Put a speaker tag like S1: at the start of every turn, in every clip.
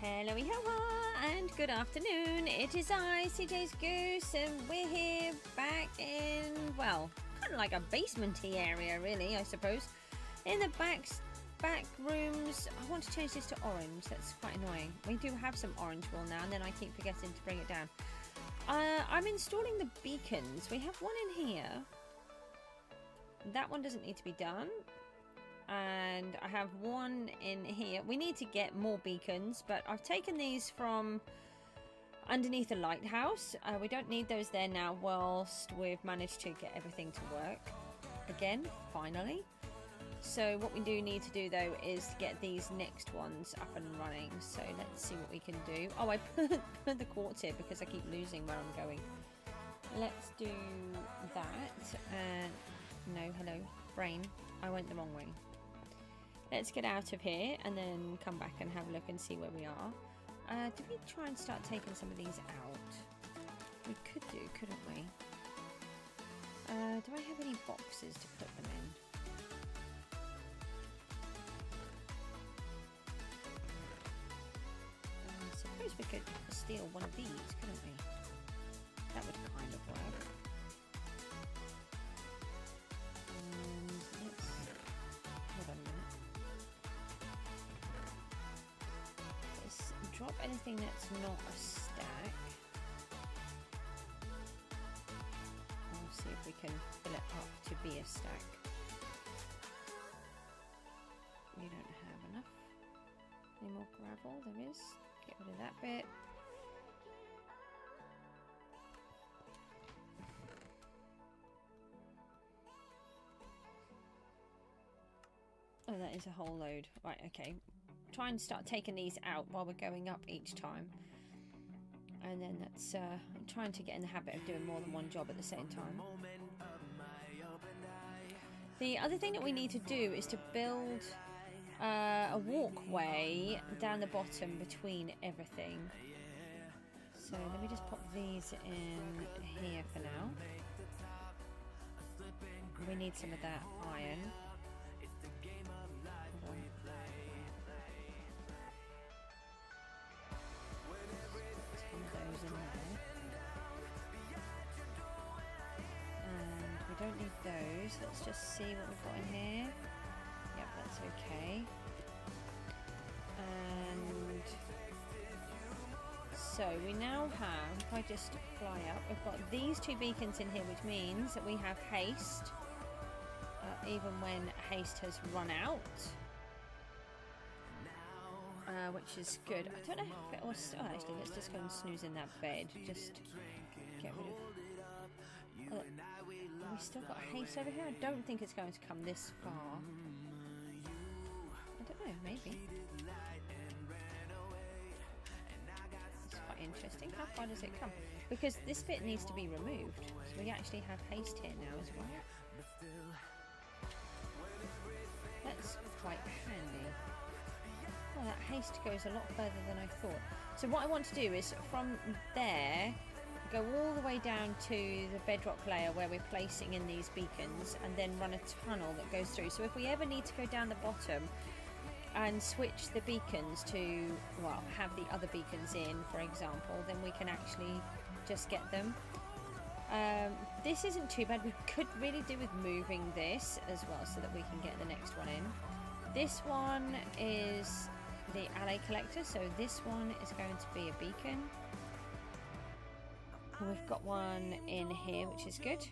S1: Hello and good afternoon. It is I, Cjsgoose, and we're here back in, well, kind of like a basement-y area, really, I suppose. In the back rooms. I want to change this to orange. That's quite annoying. We do have some orange wool now, and then I keep forgetting to bring it down. I'm installing the beacons. We have one in here. That one doesn't need to be done. And I have one in here. We need to get more beacons, but I've taken these from underneath the lighthouse. We don't need those there now whilst we've managed to get everything to work again, finally. So what we do need to do though is to get these next ones up and running. So let's see what we can do. Oh, I put the quartz here because I keep losing where I'm going. Let's do that. No, hello, brain. I went the wrong way. Let's get out of here and then come back and have a look and see where we are. Did we try and start taking some of these out? We could do, couldn't we? Do I have any boxes to put them in? I suppose we could steal one of these, couldn't we? That would kind of work. And let's... hold on a minute. Let's drop anything that's not a stack. We'll see if we can fill it up to be a stack. We don't have enough. Any more gravel? There is. Get rid of that bit. Oh, that is a whole load. Right, okay. Try and start taking these out while we're going up each time. And then that's I'm trying to get in the habit of doing more than one job at the same time. The other thing that we need to do is to build a walkway down the bottom between everything. So let me just pop these in here for now. We need some of that iron. Hold on. Some of those in there. And we don't need those. Let's just see what we've got in here. Yep, that's okay. And so we now have, if I just fly up, we've got these two beacons in here, which means that we have haste, even when haste has run out, which is good. I don't know if it was, oh, actually, let's just go and snooze in that bed, just get rid of... have we still got haste over here? I don't think it's going to come this far. I don't know, maybe. It's quite interesting. How far does it come? Because this bit needs to be removed. So we actually have haste here now as well. That's quite handy. Well, that haste goes a lot further than I thought. So what I want to do is from there go all the way down to the bedrock layer where we're placing in these beacons and then run a tunnel that goes through. So if we ever need to go down the bottom and switch the beacons to, well, have the other beacons in, for example, then we can actually just get them. This isn't too bad. We could really do with moving this as well so that we can get the next one in. This one is the alley collector, so this one is going to be a beacon. We've got one in here, which is good.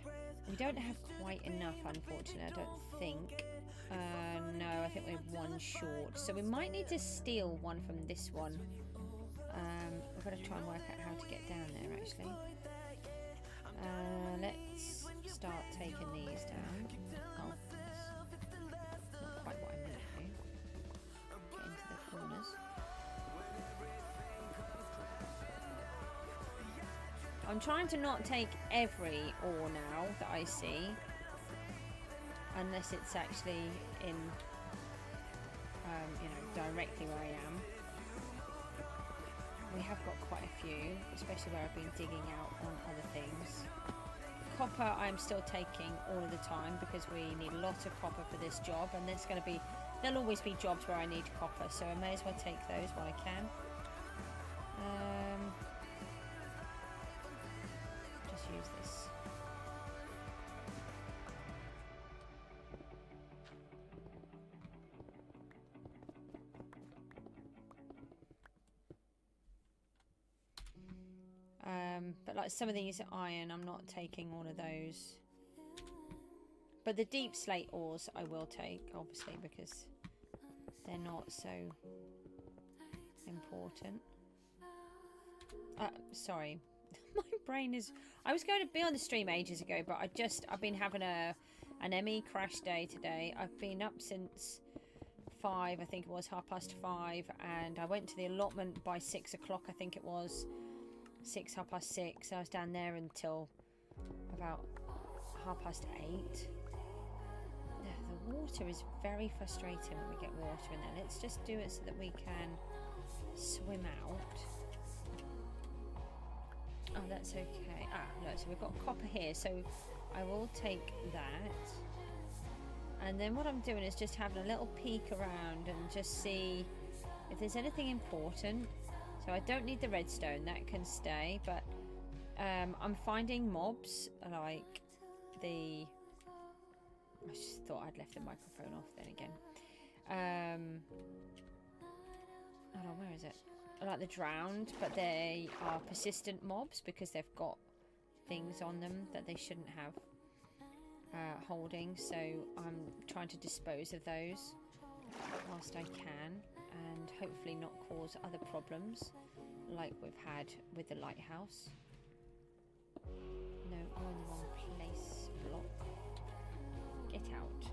S1: We don't have quite enough, unfortunately, I don't think. No, I think we're one short. So we might need to steal one from this one. We've got to try and work out how to get down there, actually. Let's start taking these down. Oh, that's not quite what I meant to do. Get into the corners. I'm trying to not take every ore now that I see, unless it's actually in, you know, directly where I am. We have got quite a few, especially where I've been digging out on other things. Copper I'm still taking all of the time because we need a lot of copper for this job, and there'll always be jobs where I need copper, so I may as well take those while I can. Just use this. But like some of these iron, I'm not taking all of those. But the deep slate ores I will take, obviously, because they're not so important. Sorry. My brain is... I was going to be on the stream ages ago, but I've been having an ME crash day today. I've been up since 5, I think it was, 5:30, and I went to the allotment by 6 o'clock, I think it was. 6, 6:30. I was down there until about 8:30. The water is very frustrating when we get water in there. Let's just do it so that we can swim out. Oh, that's okay. Look, so we've got copper here, so I will take that. And then what I'm doing is just having a little peek around and just see if there's anything important. So I don't need the redstone, that can stay, but I'm finding mobs like the... I just thought I'd left the microphone off then again. Hold on, where is it? I like the drowned, but they are persistent mobs because they've got things on them that they shouldn't have holding. So I'm trying to dispose of those whilst I can, and hopefully not cause other problems like we've had with the lighthouse. No, we're in the wrong place. Block. Get out.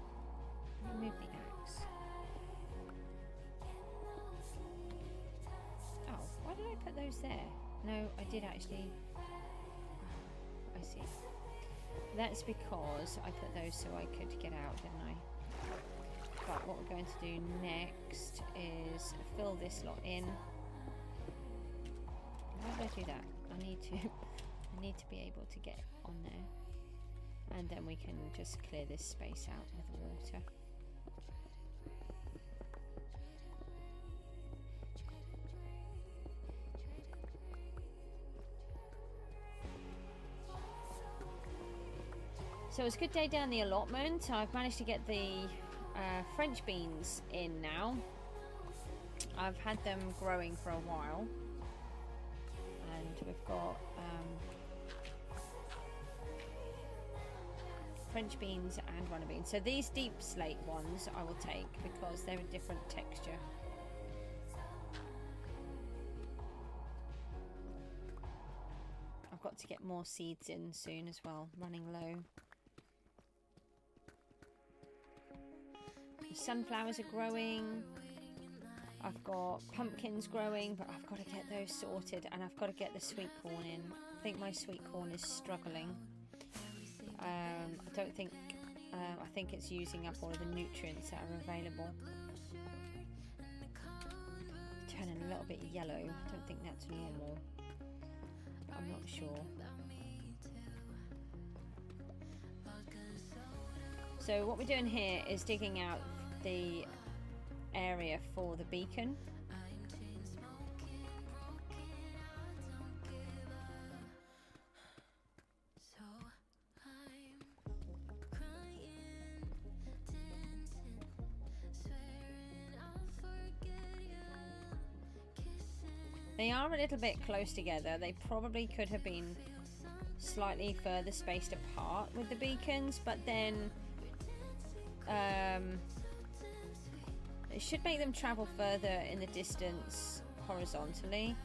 S1: Remove the axe. Oh, why did I put those there? No, I did actually. I see. That's because I put those so I could get out, didn't I? But what we're going to do next is fill this lot in. Why did I do that? I need to be able to get on there. And then we can just clear this space out with the water. So it's a good day down the allotment. I've managed to get the French beans in now. I've had them growing for a while. And we've got French beans and runner beans. So these deep slate ones I will take because they're a different texture. I've got to get more seeds in soon as well, running low. The sunflowers are growing. I've got pumpkins growing, but I've got to get those sorted, and I've got to get the sweet corn in. I think my sweet corn is struggling. I don't think, I think it's using up all of the nutrients that are available. Turning a little bit yellow. I don't think that's normal. I'm not sure. So what we're doing here is digging out the area for the beacon. They are a little bit close together. They probably could have been slightly further spaced apart with the beacons, but then it should make them travel further in the distance horizontally,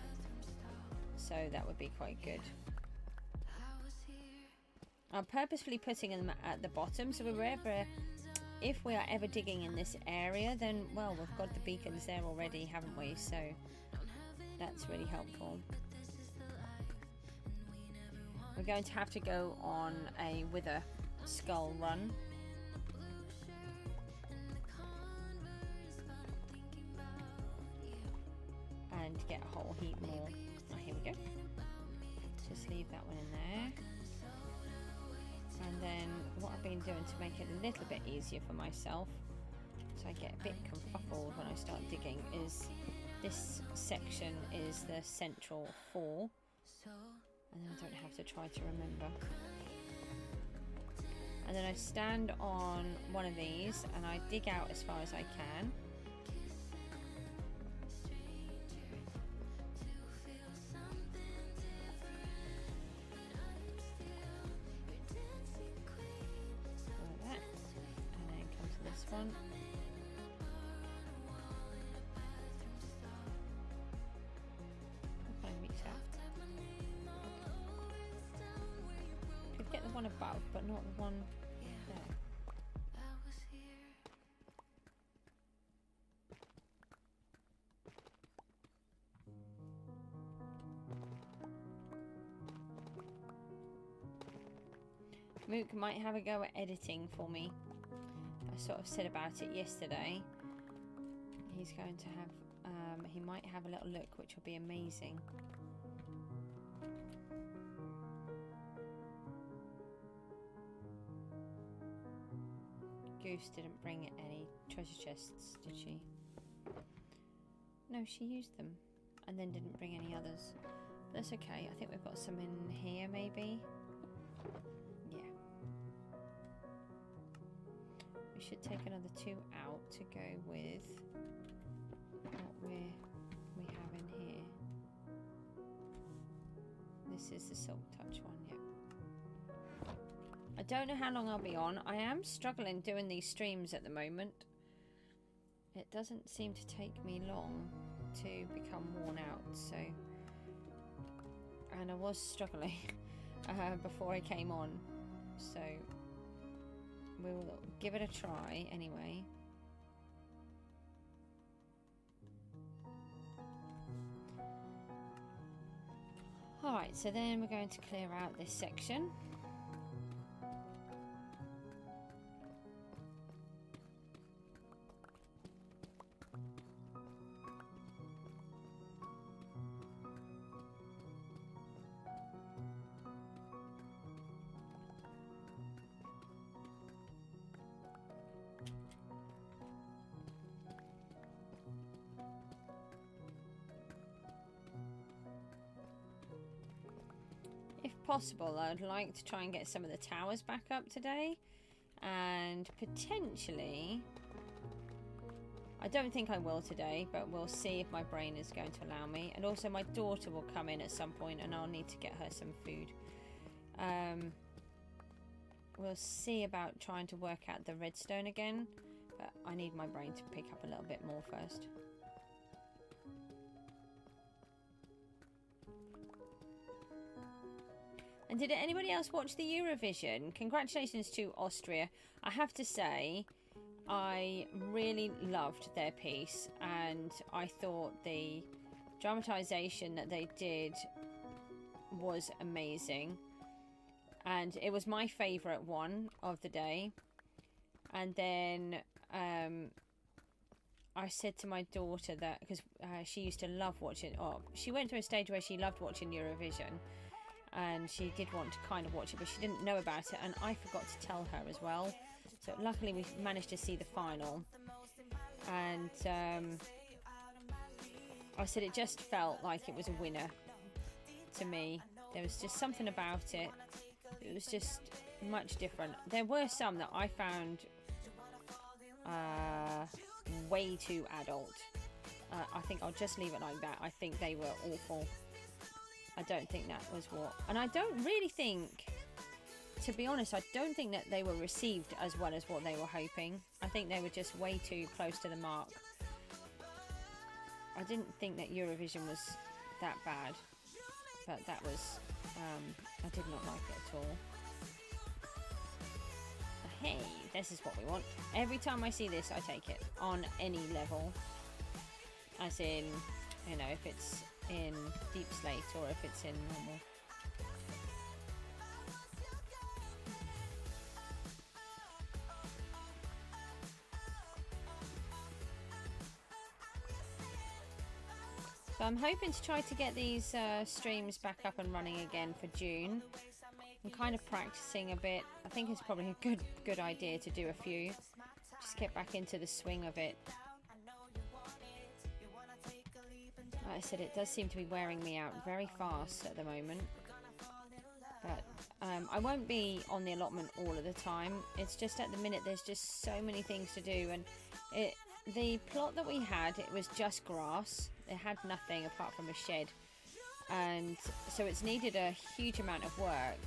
S1: so that would be quite good. I'm purposefully putting them at the bottom, so if we are ever digging in this area, then well, we've got the beacons there already, haven't we? So that's really helpful. We're going to have to go on a wither skull run. And get a whole heap more. Oh, here we go. Just leave that one in there. And then what I've been doing to make it a little bit easier for myself, so I get a bit confuffled when I start digging, is this section is the central 4, and then I don't have to try to remember. And then I stand on one of these and I dig out as far as I can. Like that. And then come to this one. What can I mix out? Could get the one above, but not the one there. Mook might have a go at editing for me. I sort of said about it yesterday. He's going to have, he might have a little look, which will be amazing. Goose didn't bring any treasure chests, did she? No, she used them and then didn't bring any others. That's okay. I think we've got some in here, maybe. Yeah. We should take another 2 out to go with what we have in here. This is the Silk Touch one, yeah. I don't know how long I'll be on. I am struggling doing these streams at the moment. It doesn't seem to take me long to become worn out, so... And I was struggling before I came on, so we'll give it a try anyway. Alright, so then we're going to clear out this section. Possible, I'd like to try and get some of the towers back up today, and potentially, I don't think I will today, but we'll see if my brain is going to allow me. And also my daughter will come in at some point and I'll need to get her some food. We'll see about trying to work out the redstone again, but I need my brain to pick up a little bit more first. And did anybody else watch the Eurovision? Congratulations to Austria. I have to say, I really loved their piece, and I thought the dramatisation that they did was amazing. And it was my favourite one of the day. And then I said to my daughter that, because she used to love watching, she went through a stage where she loved watching Eurovision. And she did want to kind of watch it, but she didn't know about it, and I forgot to tell her as well. So luckily we managed to see the final, and I said it just felt like it was a winner to me. There was just something about it. It was just much different. There were some that I found way too adult. I think I'll just leave it like that. I think they were awful. I don't think that was what... And I don't really think, to be honest, I don't think that they were received as well as what they were hoping. I think they were just way too close to the mark. I didn't think that Eurovision was that bad, but that was... I did not like it at all. Hey, this is what we want. Every time I see this, I take it on any level. As in, you know, if it's in deep slate or if it's in normal. So I'm hoping to try to get these streams back up and running again for June. I'm kind of practicing a bit. I think it's probably a good idea to do a few. Just get back into the swing of it. Like I said, it does seem to be wearing me out very fast at the moment. But I won't be on the allotment all of the time. It's just at the minute there's just so many things to do, and the plot that we had, it was just grass. It had nothing apart from a shed, and so it's needed a huge amount of work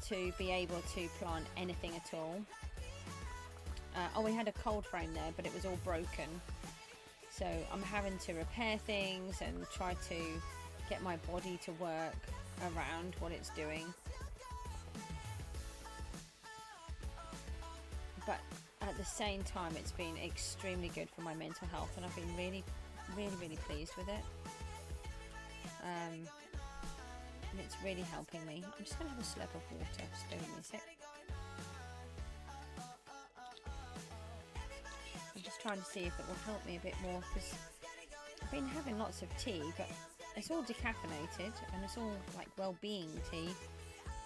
S1: to be able to plant anything at all. Oh, we had a cold frame there, but it was all broken, so I'm having to repair things and try to get my body to work around what it's doing. But at the same time, it's been extremely good for my mental health, and I've been really pleased with it. And it's really helping me. I'm just going to have a slurp of water. Just bear with me a sec. I'm just trying to see if it will help me a bit more, because I've been having lots of tea, but it's all decaffeinated and it's all like well-being tea,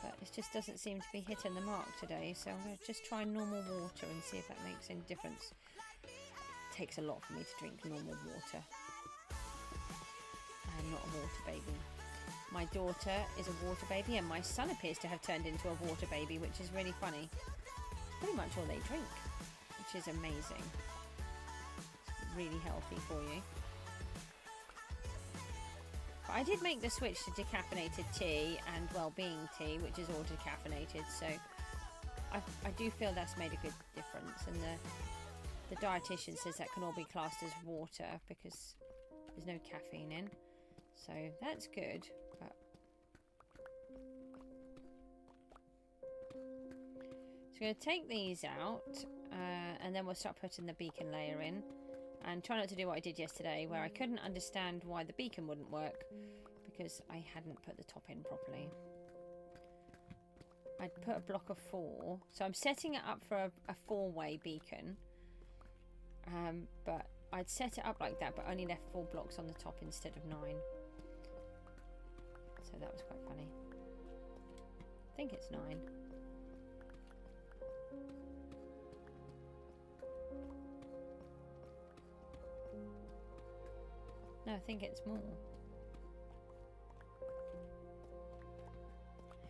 S1: but it just doesn't seem to be hitting the mark today. So I'm going to just try normal water and see if that makes any difference. It takes a lot for me to drink normal water. I'm not a water baby. My daughter is a water baby, and my son appears to have turned into a water baby, which is really funny. It's pretty much all they drink, which is amazing. It's really healthy for you. But I did make the switch to decaffeinated tea and well-being tea, which is all decaffeinated, so I do feel that's made a good difference. And the dietitian says that can all be classed as water because there's no caffeine in, so that's good. But so I'm going to take these out, and then we'll start putting the beacon layer in. And try not to do what I did yesterday, where I couldn't understand why the beacon wouldn't work because I hadn't put the top in properly. I'd put a block of 4, so I'm setting it up for a 4-way beacon, but I'd set it up like that, but only left 4 blocks on the top instead of 9. So that was quite funny. I think it's 9. No, I think it's more.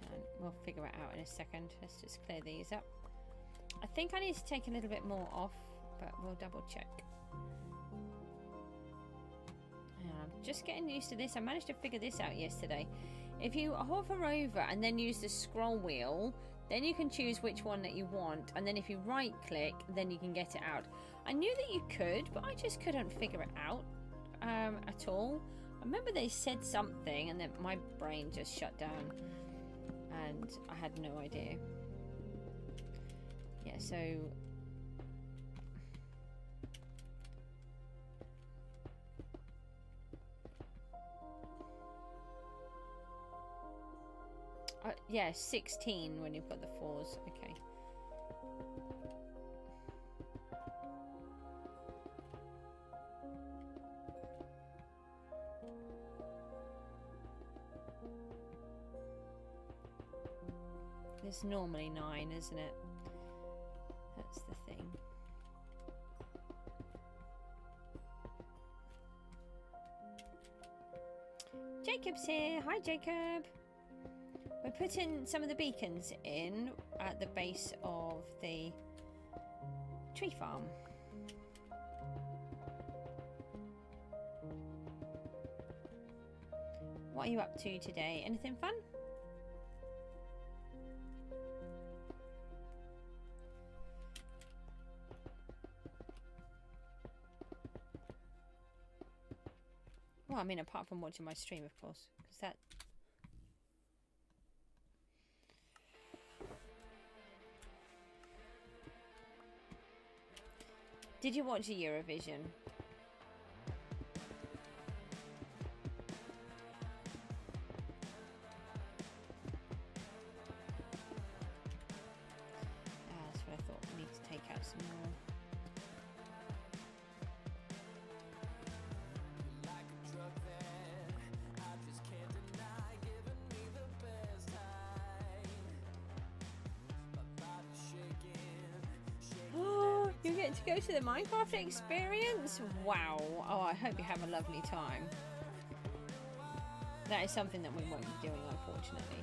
S1: And we'll figure it out in a second. Let's just clear these up. I think I need to take a little bit more off, but we'll double check. And I'm just getting used to this. I managed to figure this out yesterday. If you hover over and then use the scroll wheel, then you can choose which one that you want, and then if you right click, then you can get it out. I knew that you could, but I just couldn't figure it out at all. I remember they said something and then my brain just shut down and I had no idea. Yeah, so yeah, 16 when you've got the 4s. Okay. It's normally 9, isn't it? That's the thing. Jacob's here. Hi, Jacob. We're putting some of the beacons in at the base of the tree farm. What are you up to today? Anything fun? Well, I mean, apart from watching my stream, of course, because that... Did you watch the Eurovision? That's what I thought. We need to take out some more. You get to go to the Minecraft experience? Wow. Oh, I hope you have a lovely time. that is something that we won't be doing, unfortunately.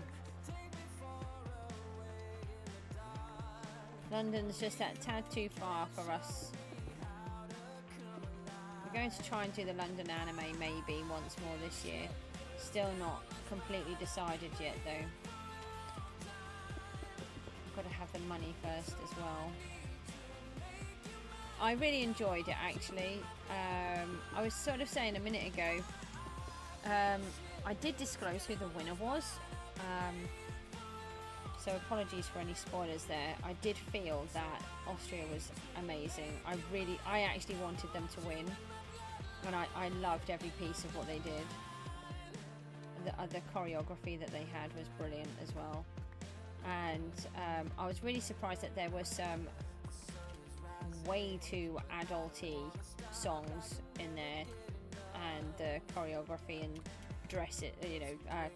S1: London's just that tad too far for us. We're going to try and do the London anime maybe once more this year. Still not completely decided yet though. I've got to have the money first as well. I really enjoyed it actually. I was sort of saying a minute ago, I did disclose who the winner was. So apologies for any spoilers there. I did feel that Austria was amazing. I actually wanted them to win. And I loved every piece of what they did. The choreography that they had was brilliant as well. And I was really surprised that there were some way too adulty songs in there. And the choreography and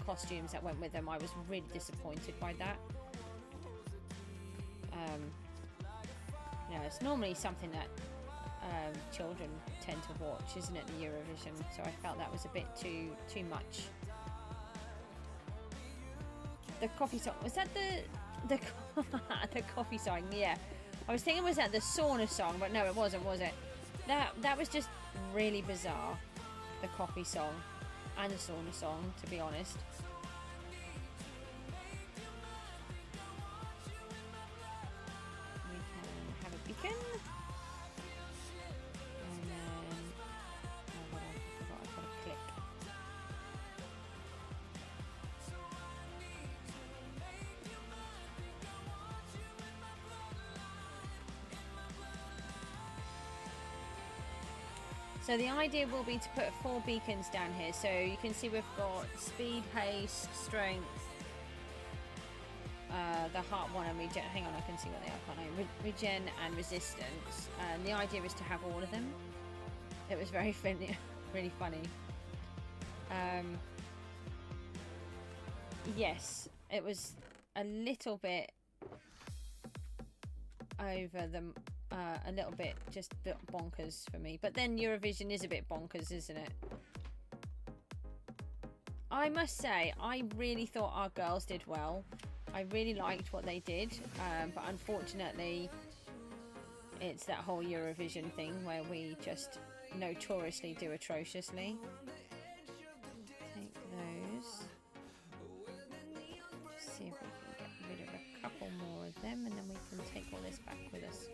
S1: costumes that went with them. I was really disappointed by that. It's normally something that children tend to watch, isn't it, the Eurovision? So I felt that was a bit too much. The coffee song, was that the coffee song? Yeah, I was thinking was that the sauna song, but no, it wasn't, was it? That was just really bizarre. The coffee song and the sauna song, to be honest. We can have a beacon. And then I forgot I've got to click. So the idea will be to put 4 beacons down here. So you can see we've got speed, haste, strength, the heart one and regen. Hang on, I can see what they are, can't I? Regen and resistance. And the idea is to have all of them. It was very funny, really funny. Yes, it was a little bit over the. A little bit just bonkers for me, but then Eurovision is a bit bonkers, isn't it? I must say I really thought our girls did well. I really liked what they did, but unfortunately it's that whole Eurovision thing where we just notoriously do atrociously. Take those, just see if we can get rid of a couple more of them, and then we can take all this back with us.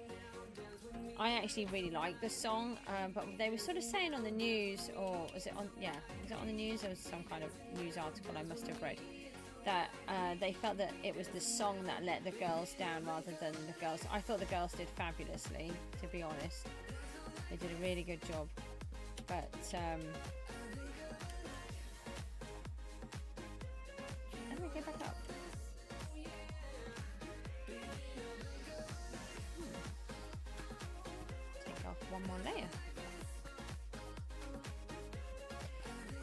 S1: I actually really like the song, but they were sort of saying on the news, or was it on? Yeah, was it on the news? Or was some kind of news article I must have read that they felt that it was the song that let the girls down rather than the girls. I thought the girls did fabulously, to be honest. They did a really good job, but how do we get back up? One more layer.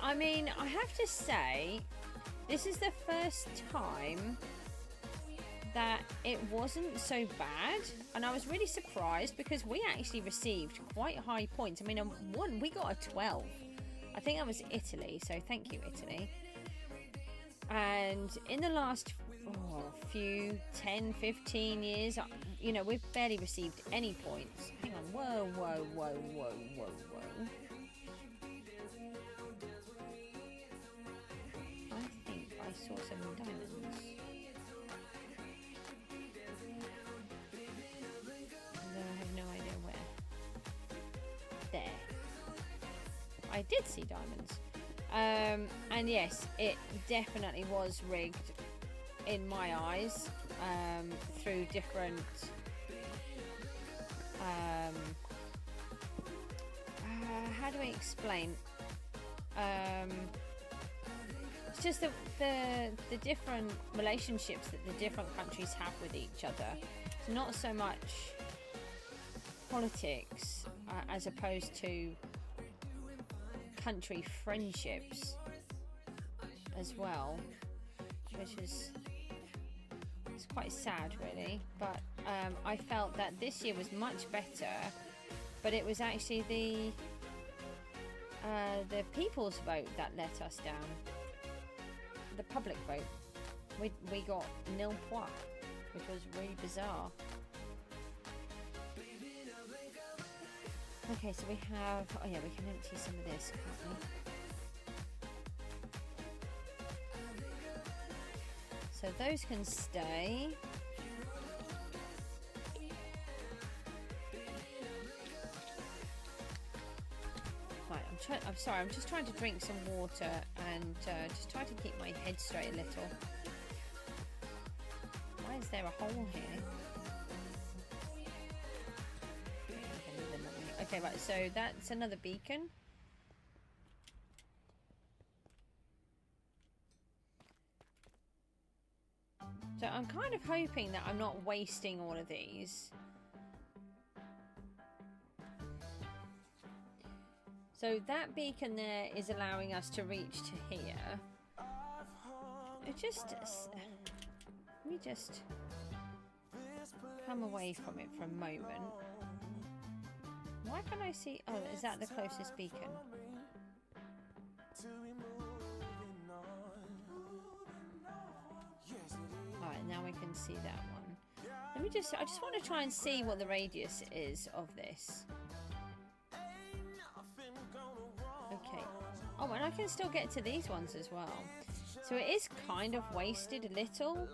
S1: I mean, I have to say this is the first time that it wasn't so bad, and I was really surprised because we actually received quite high points. I mean, we got a 12. I think that was Italy, so thank you, Italy. And in the last few 10-15 years, we've barely received any points. Hang on, whoa. I think I saw some diamonds. Although I have no idea where. There. I did see diamonds. And yes, it definitely was rigged in my eyes, through different how do I explain, it's just the different relationships that the different countries have with each other. It's not so much politics as opposed to country friendships as well, which is quite sad really. But I felt that this year was much better, but it was actually the people's vote that let us down. the public vote. We got nil point, which was really bizarre. Okay, so we have, oh yeah, we can empty some of this, can't we? So those can stay. Right, I'm sorry, I'm just trying to drink some water and just try to keep my head straight a little. Why is there a hole here? Okay, right, so that's another beacon. So I'm kind of hoping that I'm not wasting all of these. So that beacon there is allowing us to reach to here. It just... Let me just come away from it for a moment. Why can't I see... Oh, is that the closest beacon? Alright, now we can see that one. Let me just... I just want to try and see what the radius is of this. Okay. Oh, and I can still get to these ones as well. So it is kind of wasted a little.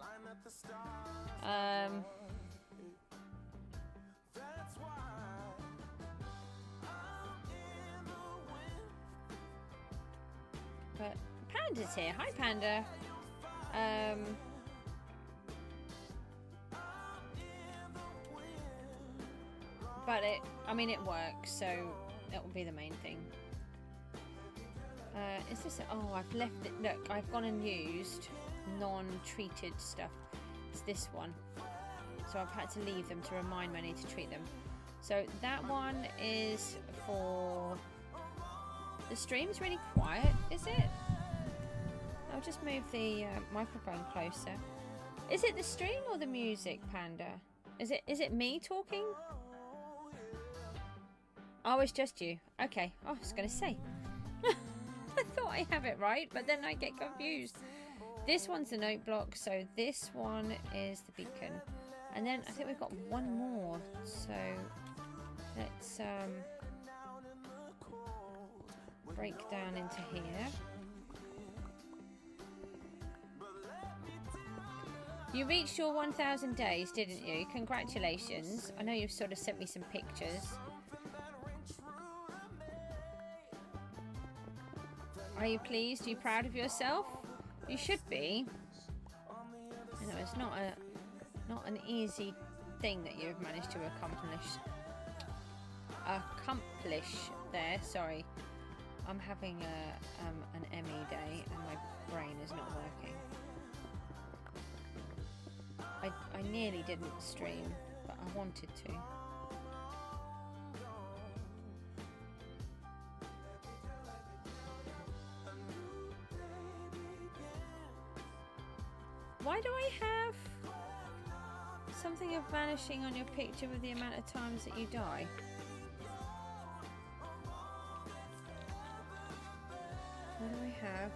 S1: But Panda's here. Hi, Panda. But I mean, it works, so that will be the main thing. Is this? Oh, I've left it. Look, I've gone and used non-treated stuff. It's this one. So I've had to leave them to remind me I need to treat them. So that one is for... The stream's really quiet, is it? I'll just move the microphone closer. Is it the stream or the music, Panda? Is it me talking? Oh, it's just you. Okay. Oh, I was going to say. I thought I have it right, but then I get confused. This one's the note block, so this one is the beacon. And then I think we've got one more. So let's break down into here. You reached your 1,000 days, didn't you? Congratulations. I know you've sort of sent me some pictures. Are you pleased? Are you proud of yourself? You should be. You know, it's not an easy thing that you've managed to accomplish there. Sorry, I'm having an ME day and my brain is not working. I nearly didn't stream, but I wanted to. Why do I have something of vanishing on your picture with the amount of times that you die? What do I have?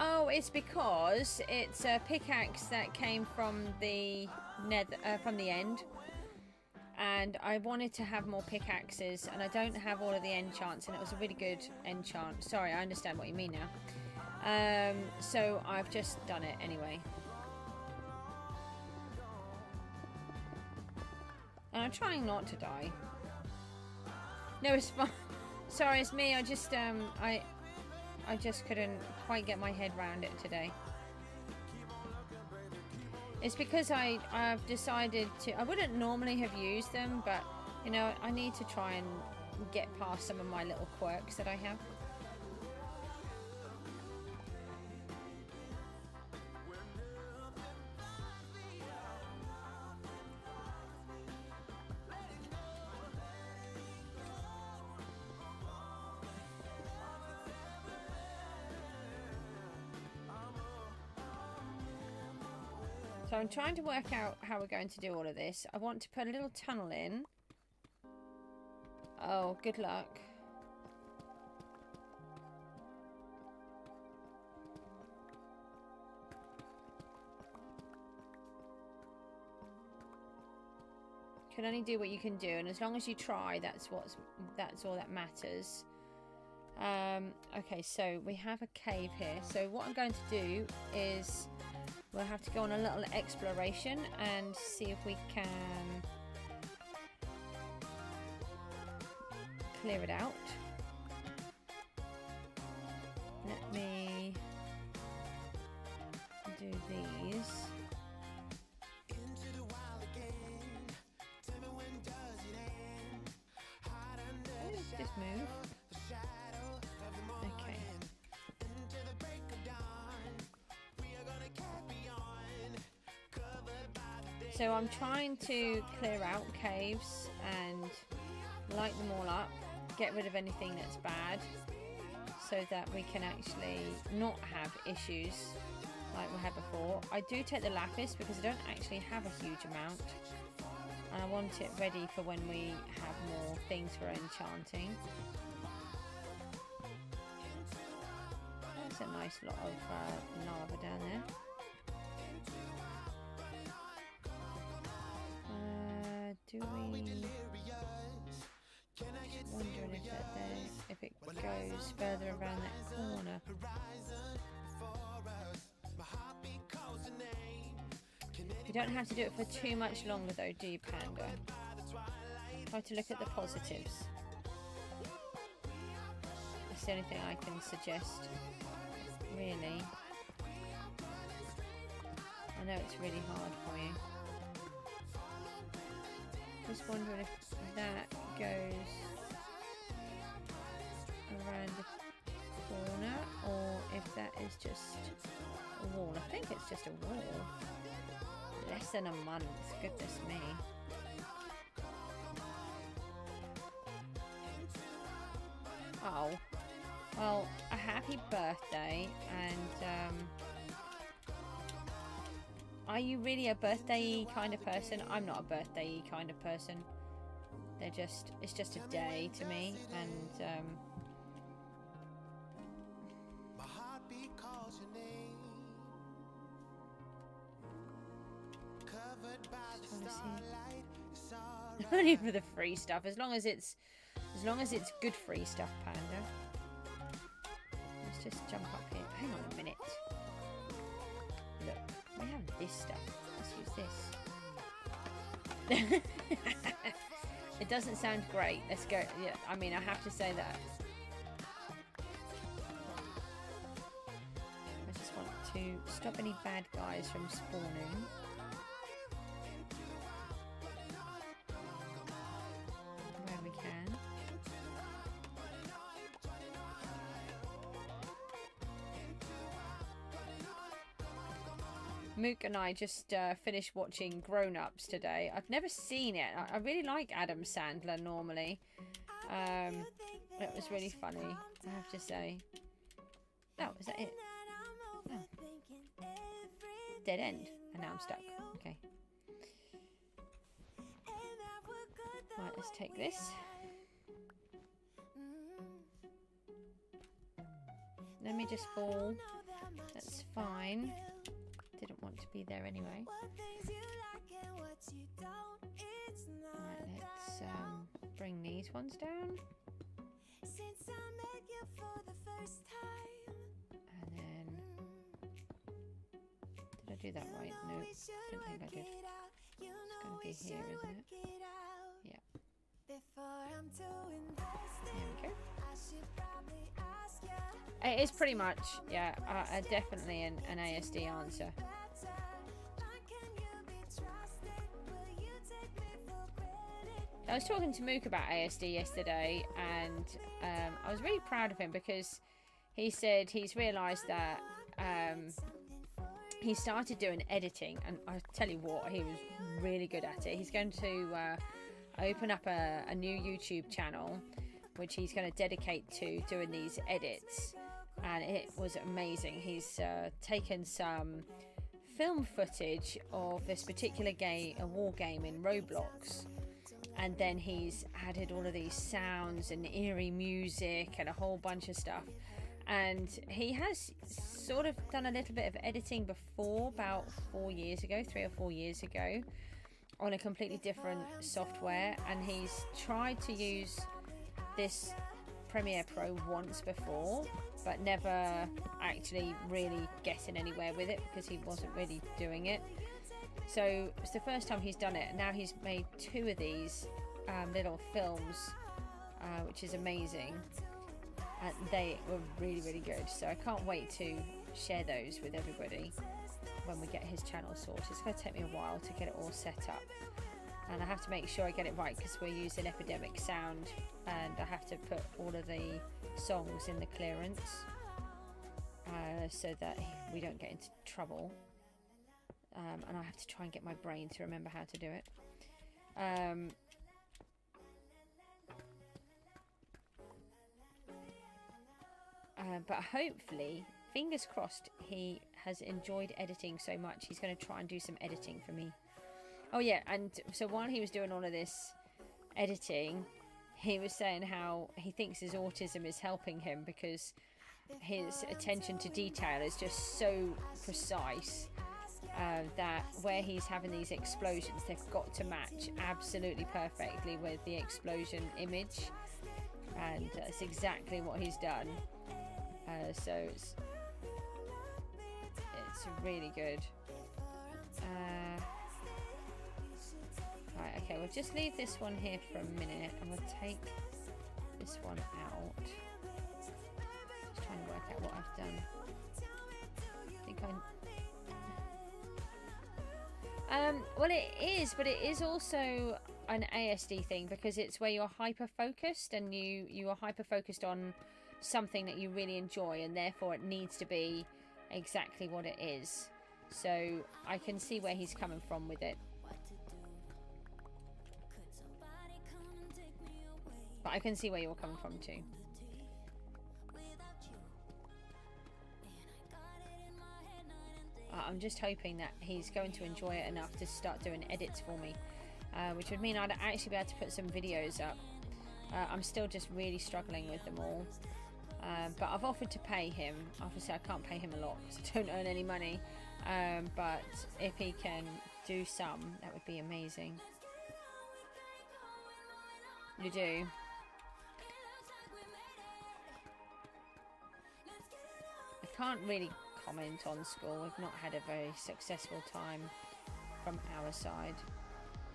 S1: Oh, it's because it's a pickaxe that came from the end, and I wanted to have more pickaxes, and I don't have all of the enchants, and it was a really good enchant. Sorry, I understand what you mean now. So I've just done it anyway. And I'm trying not to die. No, it's fine. Sorry, it's me. I just couldn't quite get my head around it today. It's because I've decided to... I wouldn't normally have used them, but, you know, I need to try and get past some of my little quirks that I have. So I'm trying to work out how we're going to do all of this. I want to put a little tunnel in. Oh, good luck. Can only do what you can do, and as long as you try, that's all that matters. Okay, so we have a cave here. So what I'm going to do is we'll have to go on a little exploration and see if we can clear it out. Let me do these. Just move. Okay. So I'm trying to clear out caves and light them all up, get rid of anything that's bad, so that we can actually not have issues like we had before. I do take the lapis because I don't actually have a huge amount. And I want it ready for when we have more things for enchanting. That's a nice lot of lava down there. Do we... Just wondering if it goes further around that corner. You don't have to do it for too much longer though, do you, Panda? Try to look at the positives. That's the only thing I can suggest, really. I know it's really hard for you. Just wondering if that goes around the corner or if that is just a wall. I think it's just a wall. Less than a month, goodness me. Oh, well, a happy birthday. And are you really a birthday kind of person? I'm not a birthday kind of person. It's just a day to me. And only for the free stuff, as long as it's good free stuff, Panda. Let's just jump up here. Hang on a minute. Look, we have this stuff. Let's use this. It doesn't sound great. Let's go. Yeah, I mean, I have to say that. I just want to stop any bad guys from spawning. Mook and I just finished watching Grown Ups today. I've never seen it. I really like Adam Sandler normally. It was really funny, I have to say. Oh, is that it? Oh. Dead end. And now I'm stuck. Okay. Right, let's take this. Let me just fall. That's fine. Didn't want to be there anyway. Right, let's bring these ones down. And then... Did I do that right? No, didn't think I did. It's going to be here, isn't it? Yeah. There we go. It is pretty much, yeah, definitely an ASD answer. I was talking to Mook about ASD yesterday, and I was really proud of him because he said he's realised that he started doing editing, and I tell you what, he was really good at it. He's going to open up a new YouTube channel, which he's going to dedicate to doing these edits, and it was amazing. He's taken some film footage of this particular game, a war game in Roblox, and then he's added all of these sounds and eerie music and a whole bunch of stuff. And he has sort of done a little bit of editing before, about 3 or 4 years ago, on a completely different software, and he's tried to use this Premiere Pro once before, but never actually really getting anywhere with it because he wasn't really doing it. So it's the first time he's done it, and now he's made 2 of these little films, which is amazing, and they were really, really good. So I can't wait to share those with everybody when we get his channel sorted. It's going to take me a while to get it all set up, and I have to make sure I get it right because we're using Epidemic Sound, and I have to put all of the songs in the clearance so that we don't get into trouble, and I have to try and get my brain to remember how to do it. But hopefully, fingers crossed, he has enjoyed editing so much he's going to try and do some editing for me. Oh yeah, and so while he was doing all of this editing, he was saying how he thinks his autism is helping him because his attention to detail is just so precise that where he's having these explosions, they've got to match absolutely perfectly with the explosion image, and that's exactly what he's done. So it's really good. Right, okay, we'll just leave this one here for a minute, and we'll take this one out. Just trying to work out what I've done. I think well, it is, but it is also an ASD thing because it's where you're hyper focused, and you are hyper focused on something that you really enjoy, and therefore it needs to be exactly what it is. So I can see where he's coming from with it, but I can see where you're coming from too. I'm just hoping that he's going to enjoy it enough to start doing edits for me, which would mean I'd actually be able to put some videos up. I'm still just really struggling with them all. But I've offered to pay him. Obviously I can't pay him a lot because I don't earn any money, but if he can do some, that would be amazing. You do? I can't really comment on school. We've not had a very successful time from our side,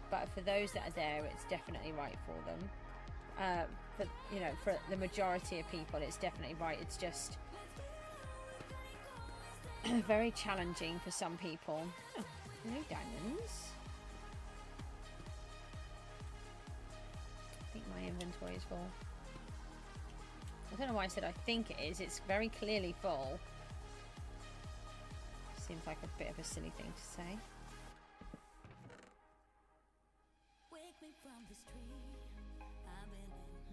S1: but for those that are there, it's definitely right for them. But you know, for the majority of people, it's definitely right. It's just very challenging for some people. Oh, no diamonds. I think my inventory is full. I don't know why I said I think it is. It's very clearly full. Seems like a bit of a silly thing to say.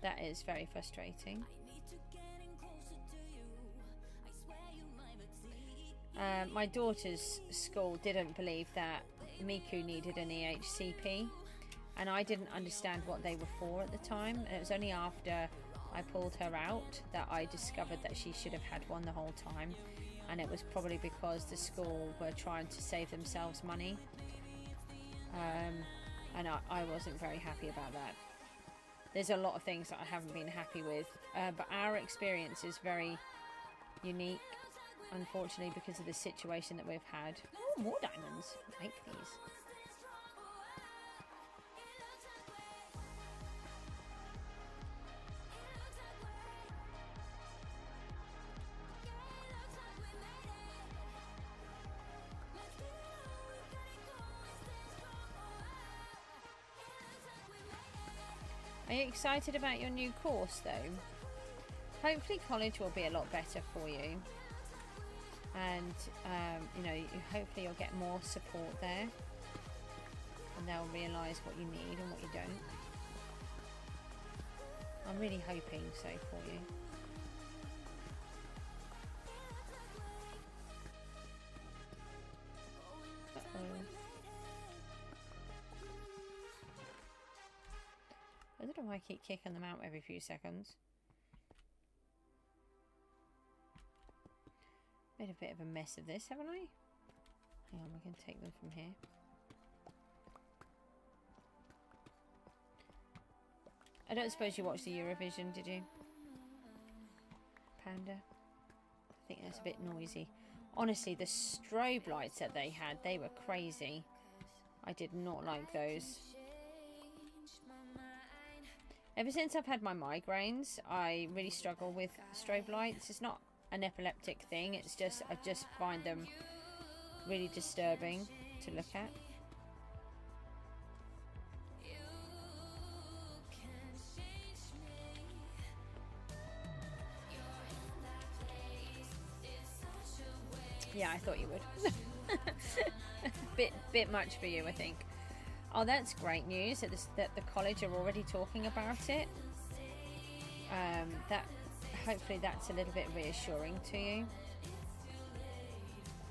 S1: That is very frustrating. My daughter's school didn't believe that Miku needed an EHCP, and I didn't understand what they were for at the time, and it was only after I pulled her out that I discovered that she should have had one the whole time, and it was probably because the school were trying to save themselves money, and I wasn't very happy about that. There's a lot of things that I haven't been happy with, but our experience is very unique, unfortunately, because of the situation that we've had. Oh, more diamonds. I like these. Are you excited about your new course though? Hopefully college will be a lot better for you, and you know, hopefully you'll get more support there, and they'll realise what you need and what you don't. I'm really hoping so for you. I keep kicking them out every few seconds. Made a bit of a mess of this, haven't I? Hang on, we can take them from here. I don't suppose you watched the Eurovision, did you? Panda? I think that's a bit noisy. Honestly, the strobe lights that they had, they were crazy. I did not like those. Ever since I've had my migraines, I really struggle with strobe lights. It's not an epileptic thing, it's just, I just find them really disturbing to look at. Yeah, I thought you would. bit much for you, I think. Oh, that's great news that the college are already talking about it. That hopefully that's a little bit reassuring to you.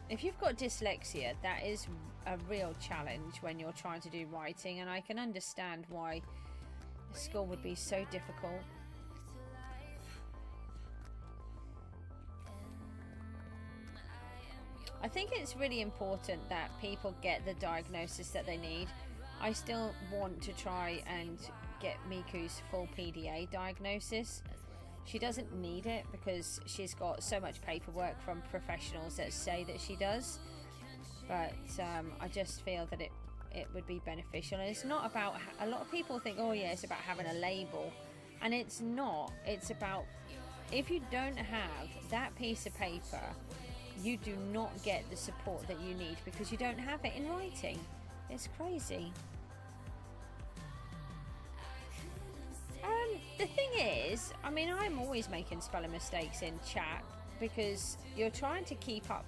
S1: If you've got dyslexia, that is a real challenge when you're trying to do writing, and I can understand why school would be so difficult. I think it's really important that people get the diagnosis that they need. I still want to try and get Miku's full PDA diagnosis. She doesn't need it because she's got so much paperwork from professionals that say that she does. But I just feel that it would be beneficial. And it's not about, a lot of people think, oh yeah, it's about having a label. And it's not. It's about, if you don't have that piece of paper, you do not get the support that you need because you don't have it in writing. It's crazy. The thing is, I mean, I'm always making spelling mistakes in chat because you're trying to keep up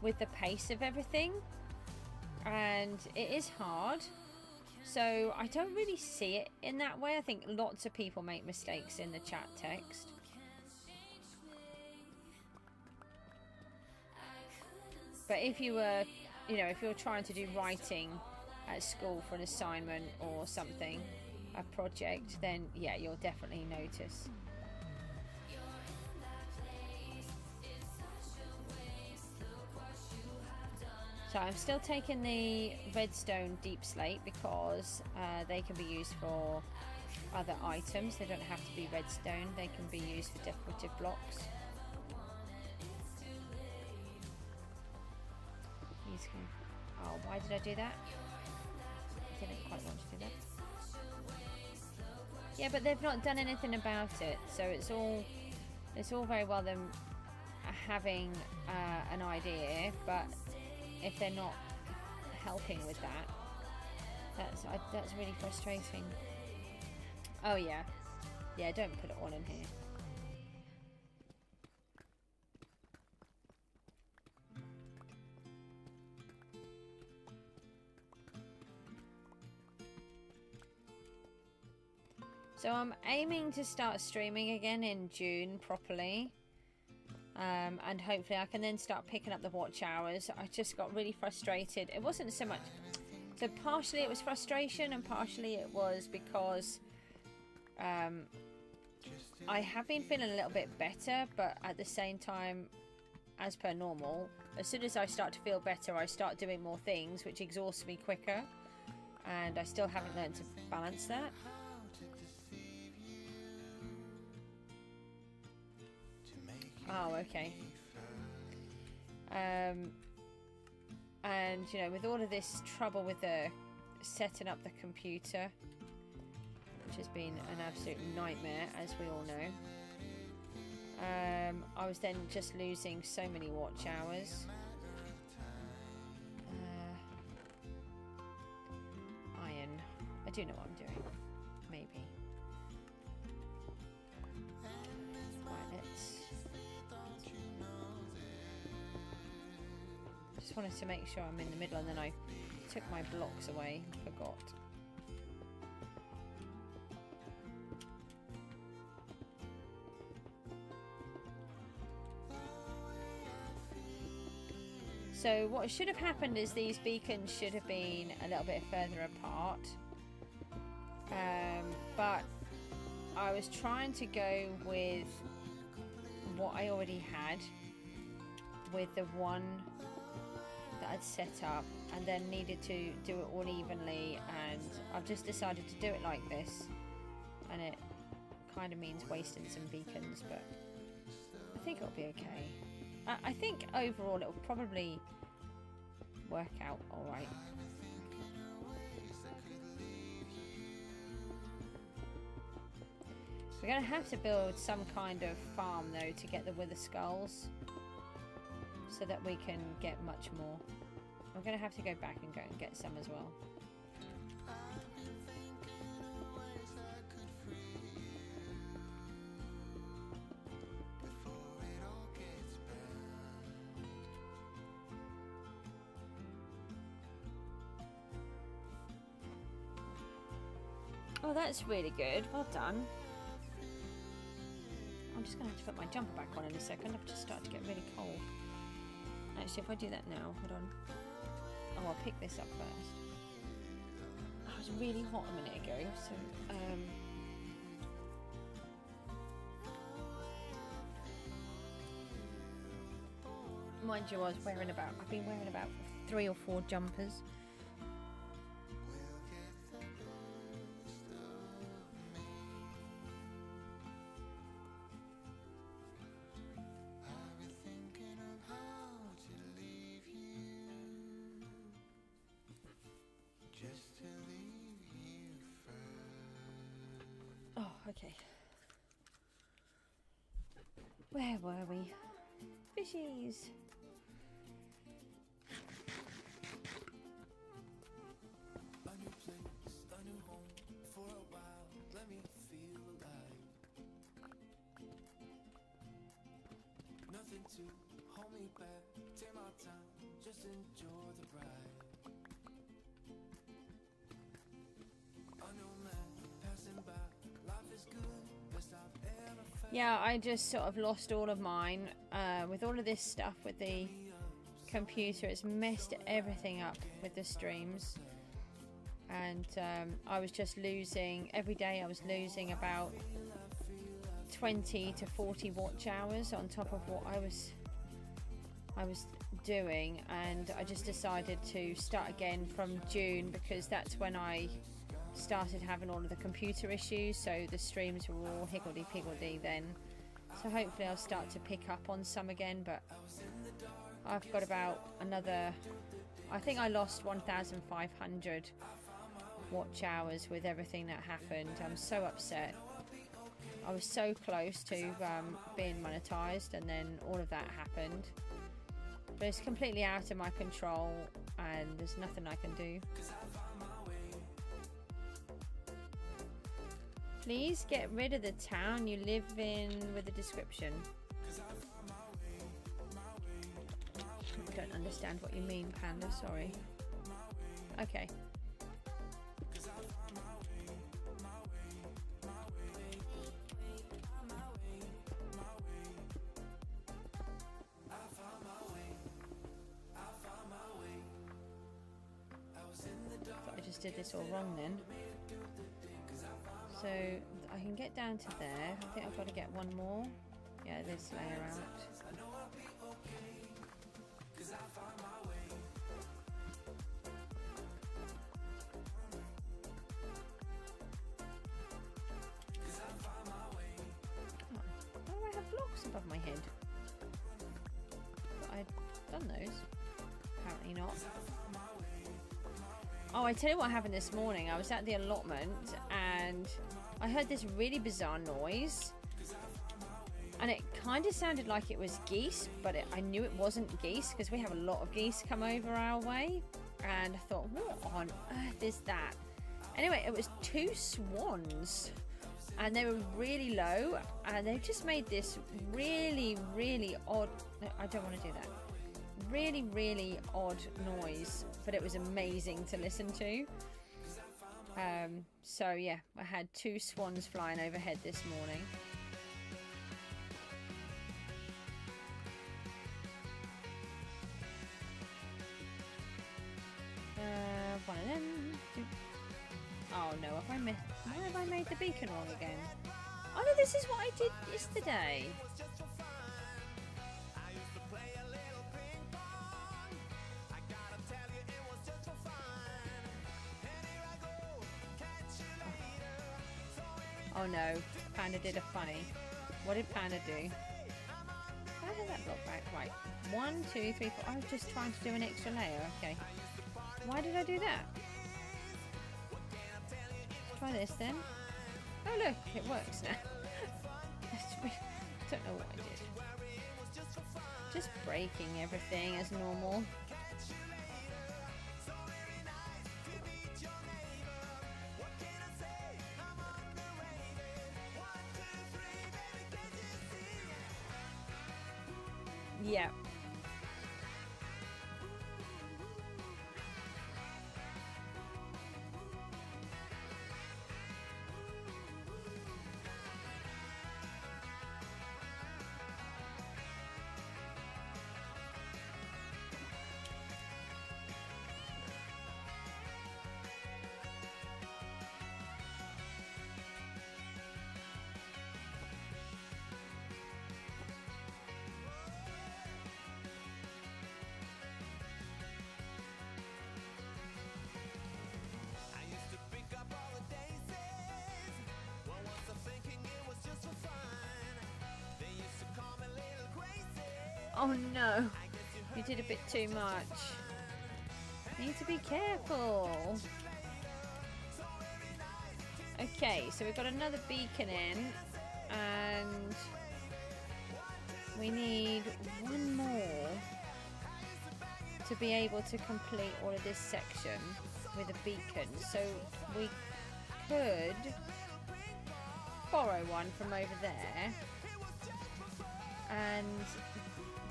S1: with the pace of everything, and it is hard. So I don't really see it in that way. I think lots of people make mistakes in the chat text. But if you were, you know, if you're trying to do writing at school for an assignment or something, a project, then yeah, you'll definitely notice. So I'm still taking the redstone deep slate because they can be used for other items. They don't have to be redstone, they can be used for decorative blocks. Oh, why did I do that? I didn't quite want to do that. Yeah, but they've not done anything about it, so it's all very well them having an idea, but if they're not helping with that, that's really frustrating. Oh yeah, don't put it all in here. So I'm aiming to start streaming again in June properly. And hopefully I can then start picking up the watch hours. I just got really frustrated. It wasn't so much... So partially it was frustration and partially it was because I have been feeling a little bit better, but at the same time, as per normal, as soon as I start to feel better, I start doing more things, which exhausts me quicker. And I still haven't learned to balance that. Oh, okay. And, you know, with all of this trouble with the setting up the computer, which has been an absolute nightmare, as we all know, I was then just losing so many watch hours. Iron. I do know what I'm doing. Maybe. Right, let's... Just wanted to make sure I'm in the middle, and then I took my blocks away. Forgot. So what should have happened is these beacons should have been a little bit further apart. But I was trying to go with what I already had with the one that I'd set up, and then needed to do it all evenly, and I've just decided to do it like this, and it kind of means wasting some beacons, but I think it'll be okay. I think overall it'll probably work out alright. We're going to have to build some kind of farm though to get the wither skulls, so that we can get much more. I'm going to have to go back and go and get some as well. Oh, that's really good. Well done. I'm just going to have to put my jumper back on in a second. I've just started to get really cold. Actually, if I do that now, hold on. Oh, I'll pick this up first. It was really hot a minute ago, so mind you, I've been wearing about 3 or 4 jumpers. Okay. Where were we? Fishies!
S2: A new place, a new home. For a while, let me feel alive. Nothing to hold me back. Take my time, just enjoy the ride. A new man passing by.
S1: Yeah, I just sort of lost all of mine with all of this stuff with the computer. It's messed everything up with the streams, and I was just losing every day. I was losing about 20 to 40 watch hours on top of what I was doing, and I just decided to start again from June, because that's when I started having all of the computer issues, so the streams were all higgledy-piggledy then. So hopefully I'll start to pick up on some again, but I've got about another, I think I lost 1,500 watch hours with everything that happened. I'm so upset. I was so close to being monetized, and then all of that happened. But it's completely out of my control, and there's nothing I can do. Please get rid of the town you live in with the description. I don't understand what you mean, Panda, sorry. Okay. I just did this all wrong then. So I can get down to there. I think I've got to get one more. Yeah, this layer out. Oh, why do I have blocks above my head? But I'd done those. Apparently not. Oh, I tell you what happened this morning. I was at the allotment and I heard this really bizarre noise, and it kind of sounded like it was geese, but I knew it wasn't geese because we have a lot of geese come over our way, and I thought, what on earth is that? Anyway, it was 2 swans, and they were really low, and they just made this really, really odd, I don't want to do that, really, really odd noise, but it was amazing to listen to. So yeah, I had 2 swans flying overhead this morning. One of them. Oh no, why have I made the beacon wrong again? Oh no, this is what I did yesterday. Oh no, Panda did a funny. What did Panda do? How did that block back? Right. 1, 2, 3, 4. I was just trying to do an extra layer. Okay. Why did I do that? Let's try this then. Oh look, it works now. I don't know what I did. Just breaking everything as normal. Yeah. Oh no, you did a bit too much. You need to be careful. Okay, so we've got another beacon in, and we need one more to be able to complete all of this section with a beacon. So we could borrow one from over there, and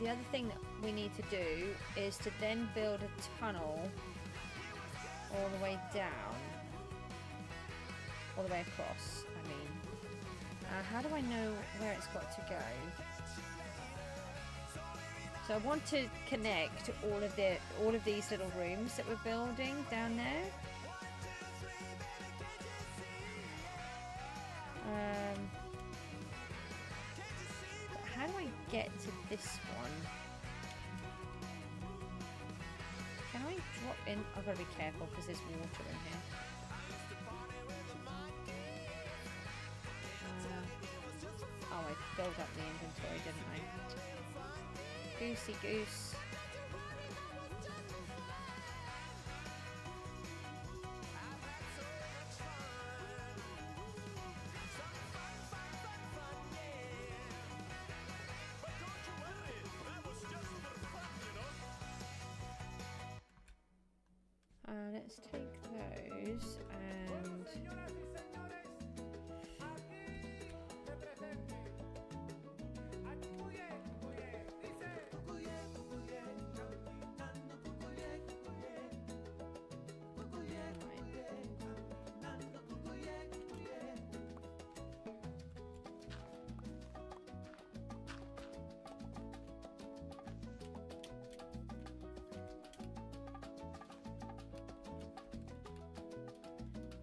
S1: the other thing that we need to do is to then build a tunnel all the way down, all the way across, I mean. How do I know where it's got to go? So I want to connect all of these little rooms that we're building down there. How do I get to this one? Can I drop in? I've got to be careful because there's water in here. Oh, I filled up the inventory, didn't I? Goosey goose. Let's take those and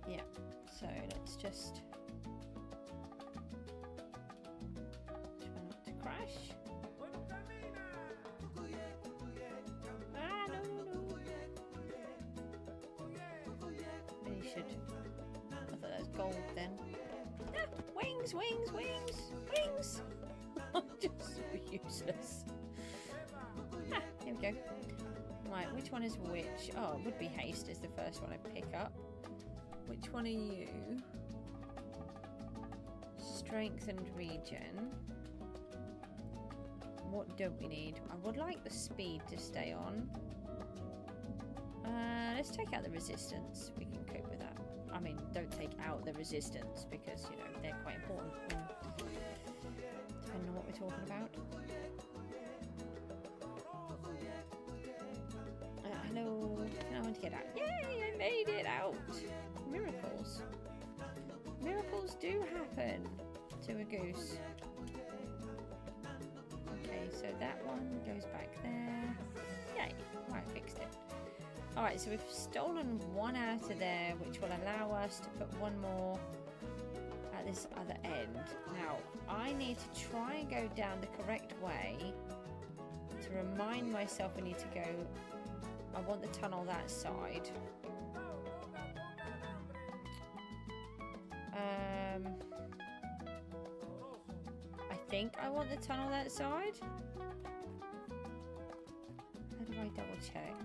S1: yeah, so let's just try not to crash. Ah, no, no, no. Really should. I thought that was gold then. Ah, wings, wings, wings, wings. I'm just so useless. Ah, here we go. Right, which one is which? Oh, it would be haste is the first one I pick up. Which one are you? Strength and regen. What don't we need? I would like the speed to stay on. Let's take out the resistance. We can cope with that. I mean, don't take out the resistance because, you know, they're quite important when, depending on what we're talking about. Hello. I want to get out. Yay! I made it out. Miracles. Miracles do happen to a goose. Okay, so that one goes back there. Yay! Right, fixed it. Alright, so we've stolen one out of there, which will allow us to put one more at this other end. Now, I need to try and go down the correct way. To remind myself I need to go... I want the tunnel that side. I think I want the tunnel that side. How do I double check?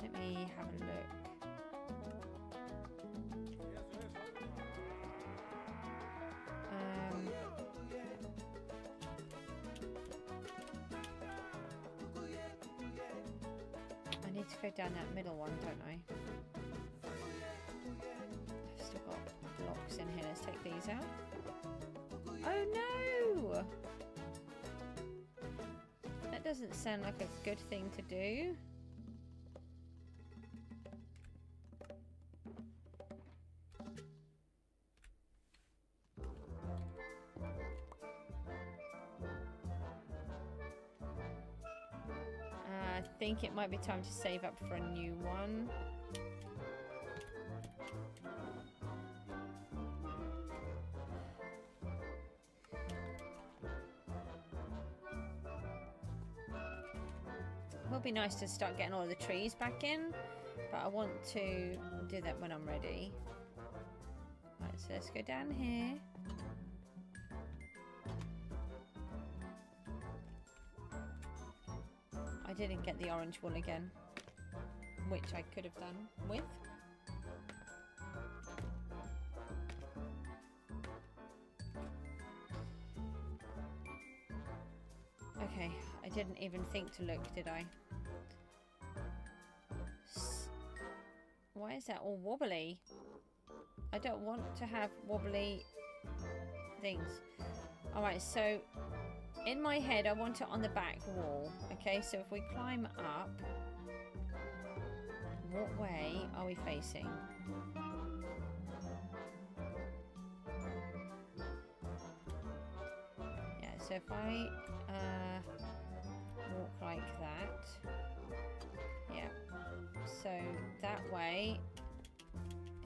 S1: Let me have a look. I need to go down that middle one, don't I? I've still got blocks in here. Let's take these out. Oh no! That doesn't sound like a good thing to do. I think it might be time to save up for a new one. It will be nice to start getting all of the trees back in, but I want to do that when I'm ready. Right, so let's go down here. I didn't get the orange one again, which I could have done with. Okay, I didn't even think to look, did I? Why is that all wobbly? I don't want to have wobbly things. Alright, so in my head I want it on the back wall. Okay, so if we climb up, what way are we facing? Yeah, so if I walk like that, yeah, so that way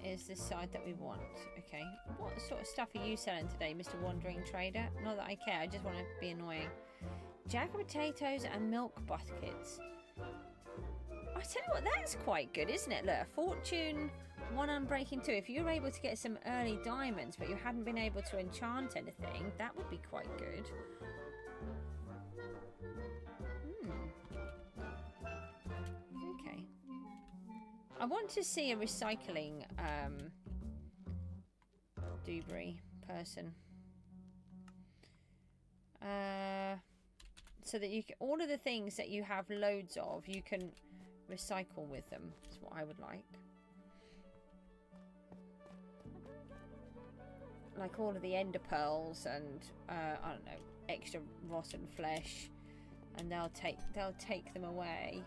S1: is the side that we want. Okay, what sort of stuff are you selling today, Mr. Wandering Trader? Not that I care, I just want to be annoying. Jack of potatoes and milk buckets. I tell you what, that's quite good, isn't it? Look, a fortune, 1 unbreaking 2. If you were able to get some early diamonds, but you hadn't been able to enchant anything, that would be quite good. Okay. I want to see a recycling debris person. So that you can, all of the things that you have loads of, you can recycle with them. That's what I would like. Like all of the ender pearls and I don't know, extra rotten flesh, and they'll take them away.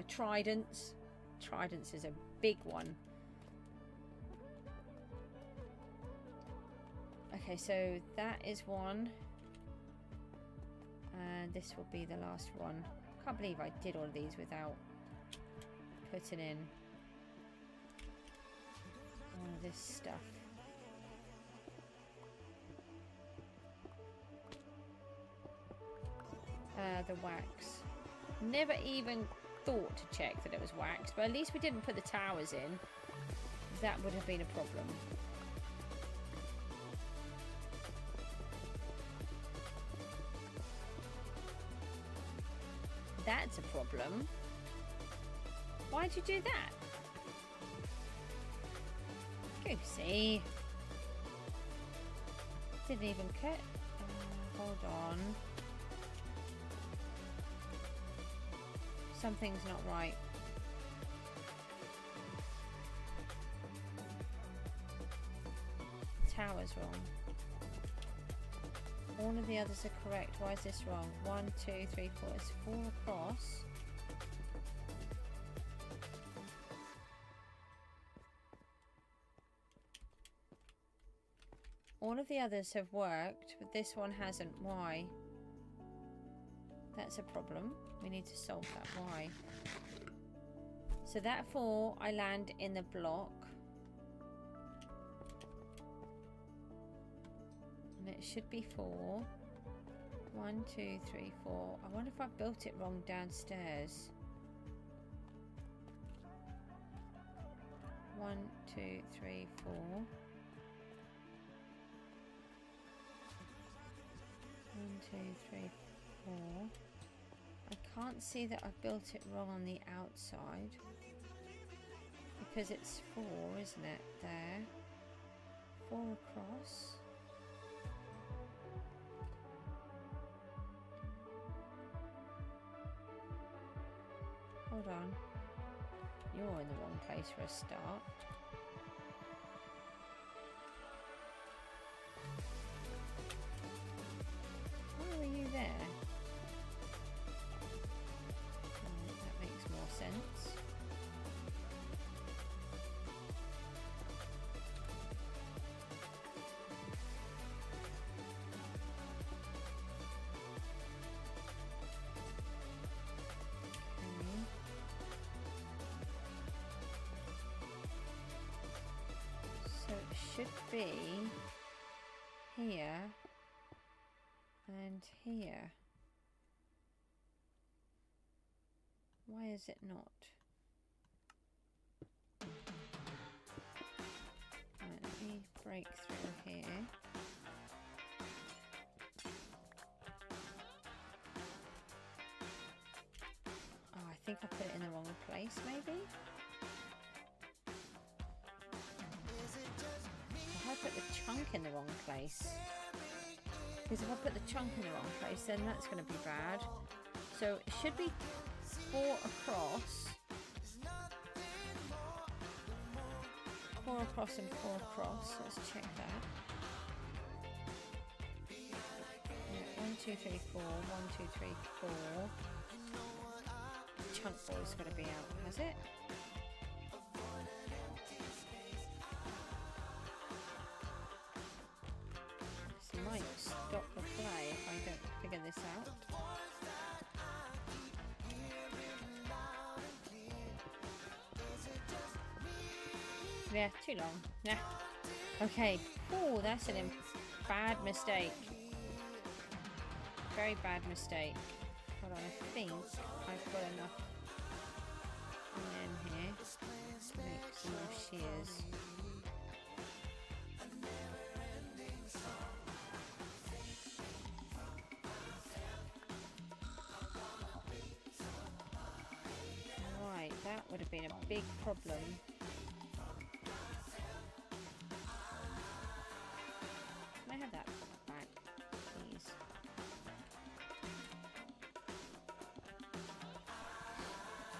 S1: Tridents. Tridents is a big one. Okay, so that is one. And this will be the last one. I can't believe I did all of these without putting in all of this stuff. The wax. Never even thought to check that it was wax, but at least we didn't put the towers in. That would have been a problem. That's a problem. Why'd you do that? Goosey. Didn't even cut. Hold on. Something's not right. Tower's wrong. All of the others are correct. Why is this wrong? 1, 2, 3, 4. It's 4 across. All of the others have worked, but this one hasn't. Why? That's a problem. We need to solve that. Why? So that 4, I land in the block. And it should be 4. 1, 2, 3, 4. I wonder if I built it wrong downstairs. 1, 2, 3, 4. 1, 2, 3, 4. I can't see that I've built it wrong on the outside. Because it's 4, isn't it? There. 4 across. Hold on. You're in the wrong place for a start. Why were you there? Right, that makes more sense. Should be here and here. Why is it not? Right, let me break through here. Oh, I think I put it in the wrong place, maybe? I put the chunk in the wrong place. Because if I put the chunk in the wrong place, then that's going to be bad. So it should be 4 across. 4 across and 4 across. Let's check that. Yeah, 1, 2, 3, 4. 1, 2, 3, 4. The chunk boy's got to be out, has it? Might stop the play if I don't figure this out. Yeah, too long. Yeah. Okay. Oh, that's a bad mistake. Very bad mistake. Hold on, I think I've got enough in here to make some more shears. That would have been a big problem. Can I have that back, please?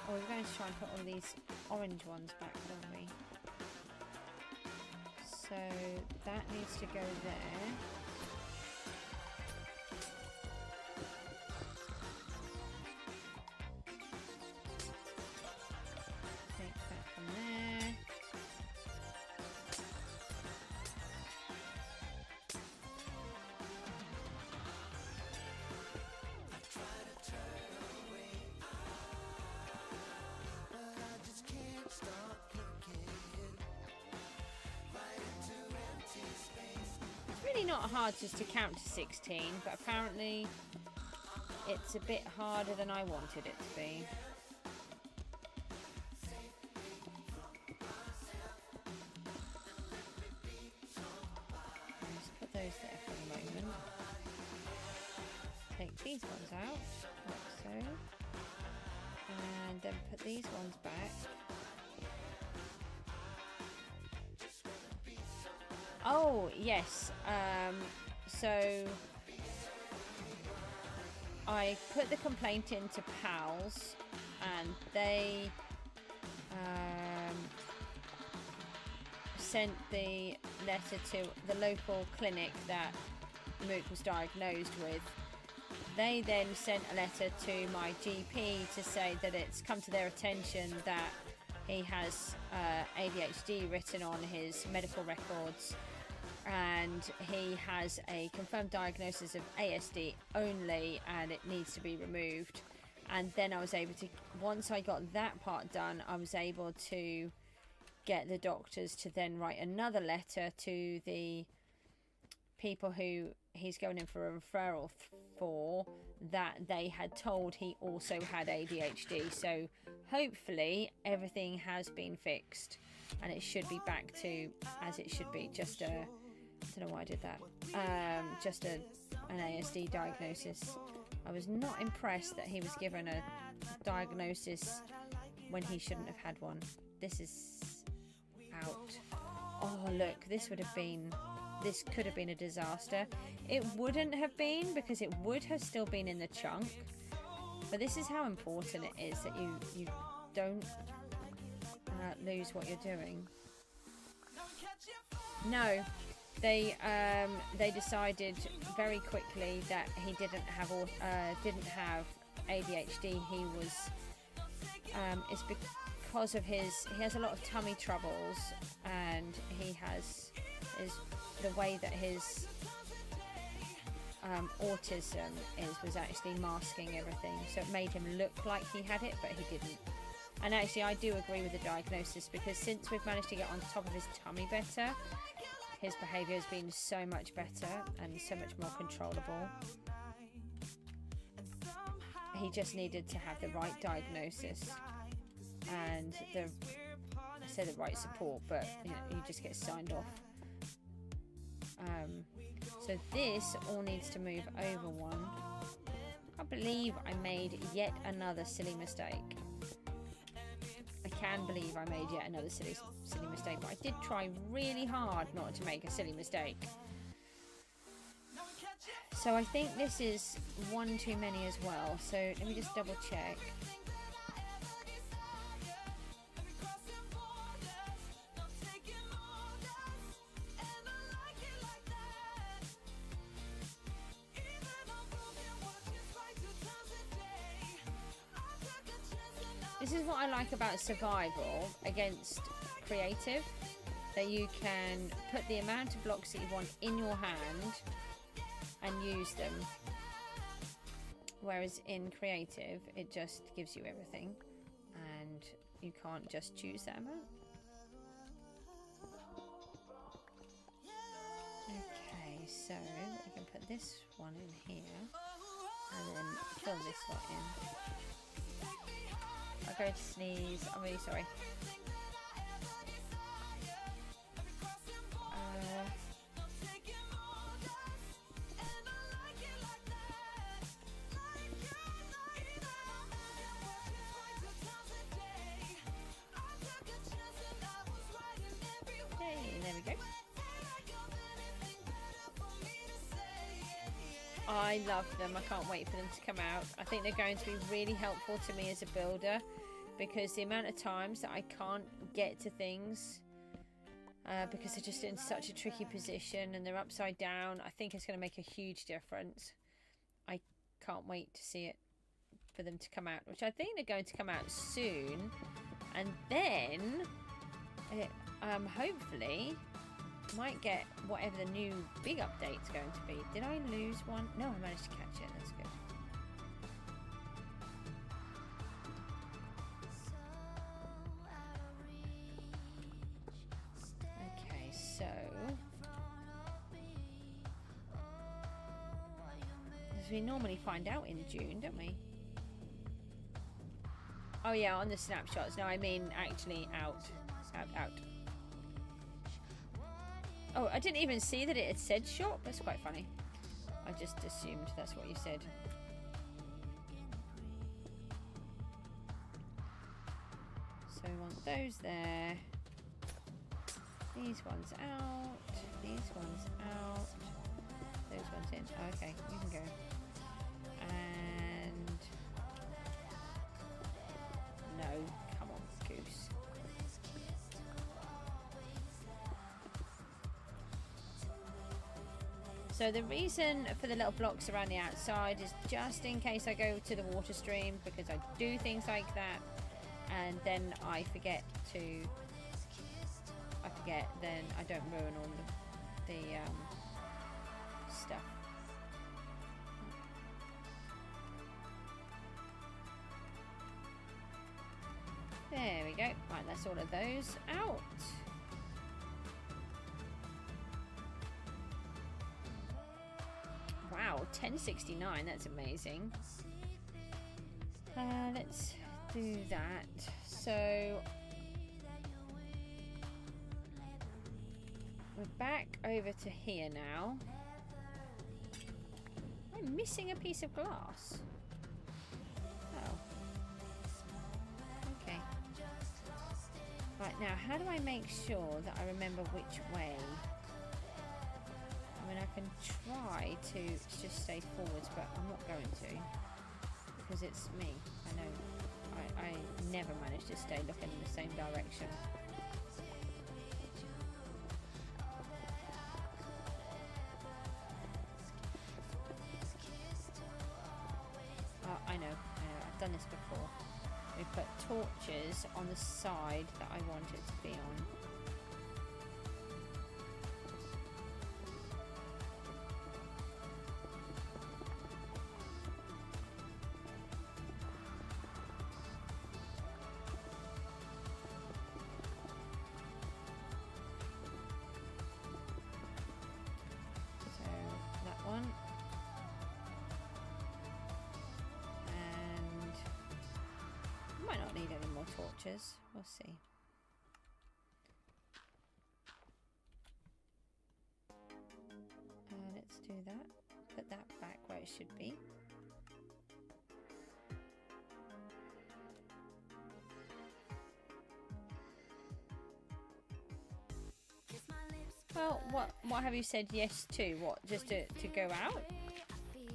S1: Oh, we're going to try and put all these orange ones back, don't we? So that needs to go there. Not hard just to count to 16, but apparently it's a bit harder than I wanted it to be. Let's put those there for the moment. Take these ones out, like so, and then put these ones back. Oh, yes. So I put the complaint into PALS and they sent the letter to the local clinic that Mook was diagnosed with. They then sent a letter to my GP to say that it's come to their attention that he has ADHD written on his medical records, and he has a confirmed diagnosis of ASD only, and it needs to be removed. And then I was able to, once I got that part done, I was able to get the doctors to then write another letter to the people who he's going in for a referral for, that they had told he also had ADHD. So hopefully everything has been fixed and it should be back to as it should be. Just a, I don't know why I did that. Just an ASD diagnosis. I was not impressed that he was given a diagnosis when he shouldn't have had one. This is out. Oh look, this could have been a disaster. It wouldn't have been, because it would have still been in the chunk. But this is how important it is that you don't lose what you're doing. No, they decided very quickly that he didn't have ADHD. He was it's because of he has a lot of tummy troubles, and he has the way that his autism was actually masking everything, so it made him look like he had it, but he didn't. And actually I do agree with the diagnosis, because since we've managed to get on top of his tummy better, his behaviour has been so much better and so much more controllable. He just needed to have the right diagnosis and the right support, but you just get signed off. So this all needs to move over one. I believe I made yet another silly mistake. I can believe I made yet another silly mistake, but I did try really hard not to make a silly mistake. So I think this is one too many as well. So let me just double check. This is what I like about survival against creative, that you can put the amount of blocks that you want in your hand and use them, whereas in creative it just gives you everything and you can't just choose that amount. Okay, so we can put this one in here and then fill this lot in. I'm going to sneeze. I'm really sorry. Okay, there we go. I love them. I can't wait for them to come out. I think they're going to be really helpful to me as a builder, because the amount of times that I can't get to things because they're just in such a tricky position and they're upside down, I think it's going to make a huge difference. I can't wait to see it, for them to come out, which I think they're going to come out soon, and then hopefully might get whatever the new big update's going to be. Did I lose one? No, I managed to catch it. That's good. Okay, so as we normally find out in June, don't we? Oh yeah, on the snapshots. No, I mean actually out. Oh, I didn't even see that it had said shop. That's quite funny. I just assumed that's what you said. So we want those there. These ones out. These ones out. Those ones in. Oh, okay, you can go. And no, come on, Goose. So the reason for the little blocks around the outside is just in case I go to the water stream, because I do things like that and then I forget, then I don't ruin all the stuff. There we go. Right, that's all of those out. 1069. That's amazing. Let's do that. So we're back over to here now. I'm missing a piece of glass. Oh. Okay. Right, now how do I make sure that I remember which way? I mean, I can try to just stay forwards, but I'm not going to. Because it's me. I know I never manage to stay looking in the same direction. Oh, I know. I've done this before. We put torches on the side that I want it to be on. Torches. We'll see. Let's do that. Put that back where it should be. Well, what have you said yes to? What, just to go out?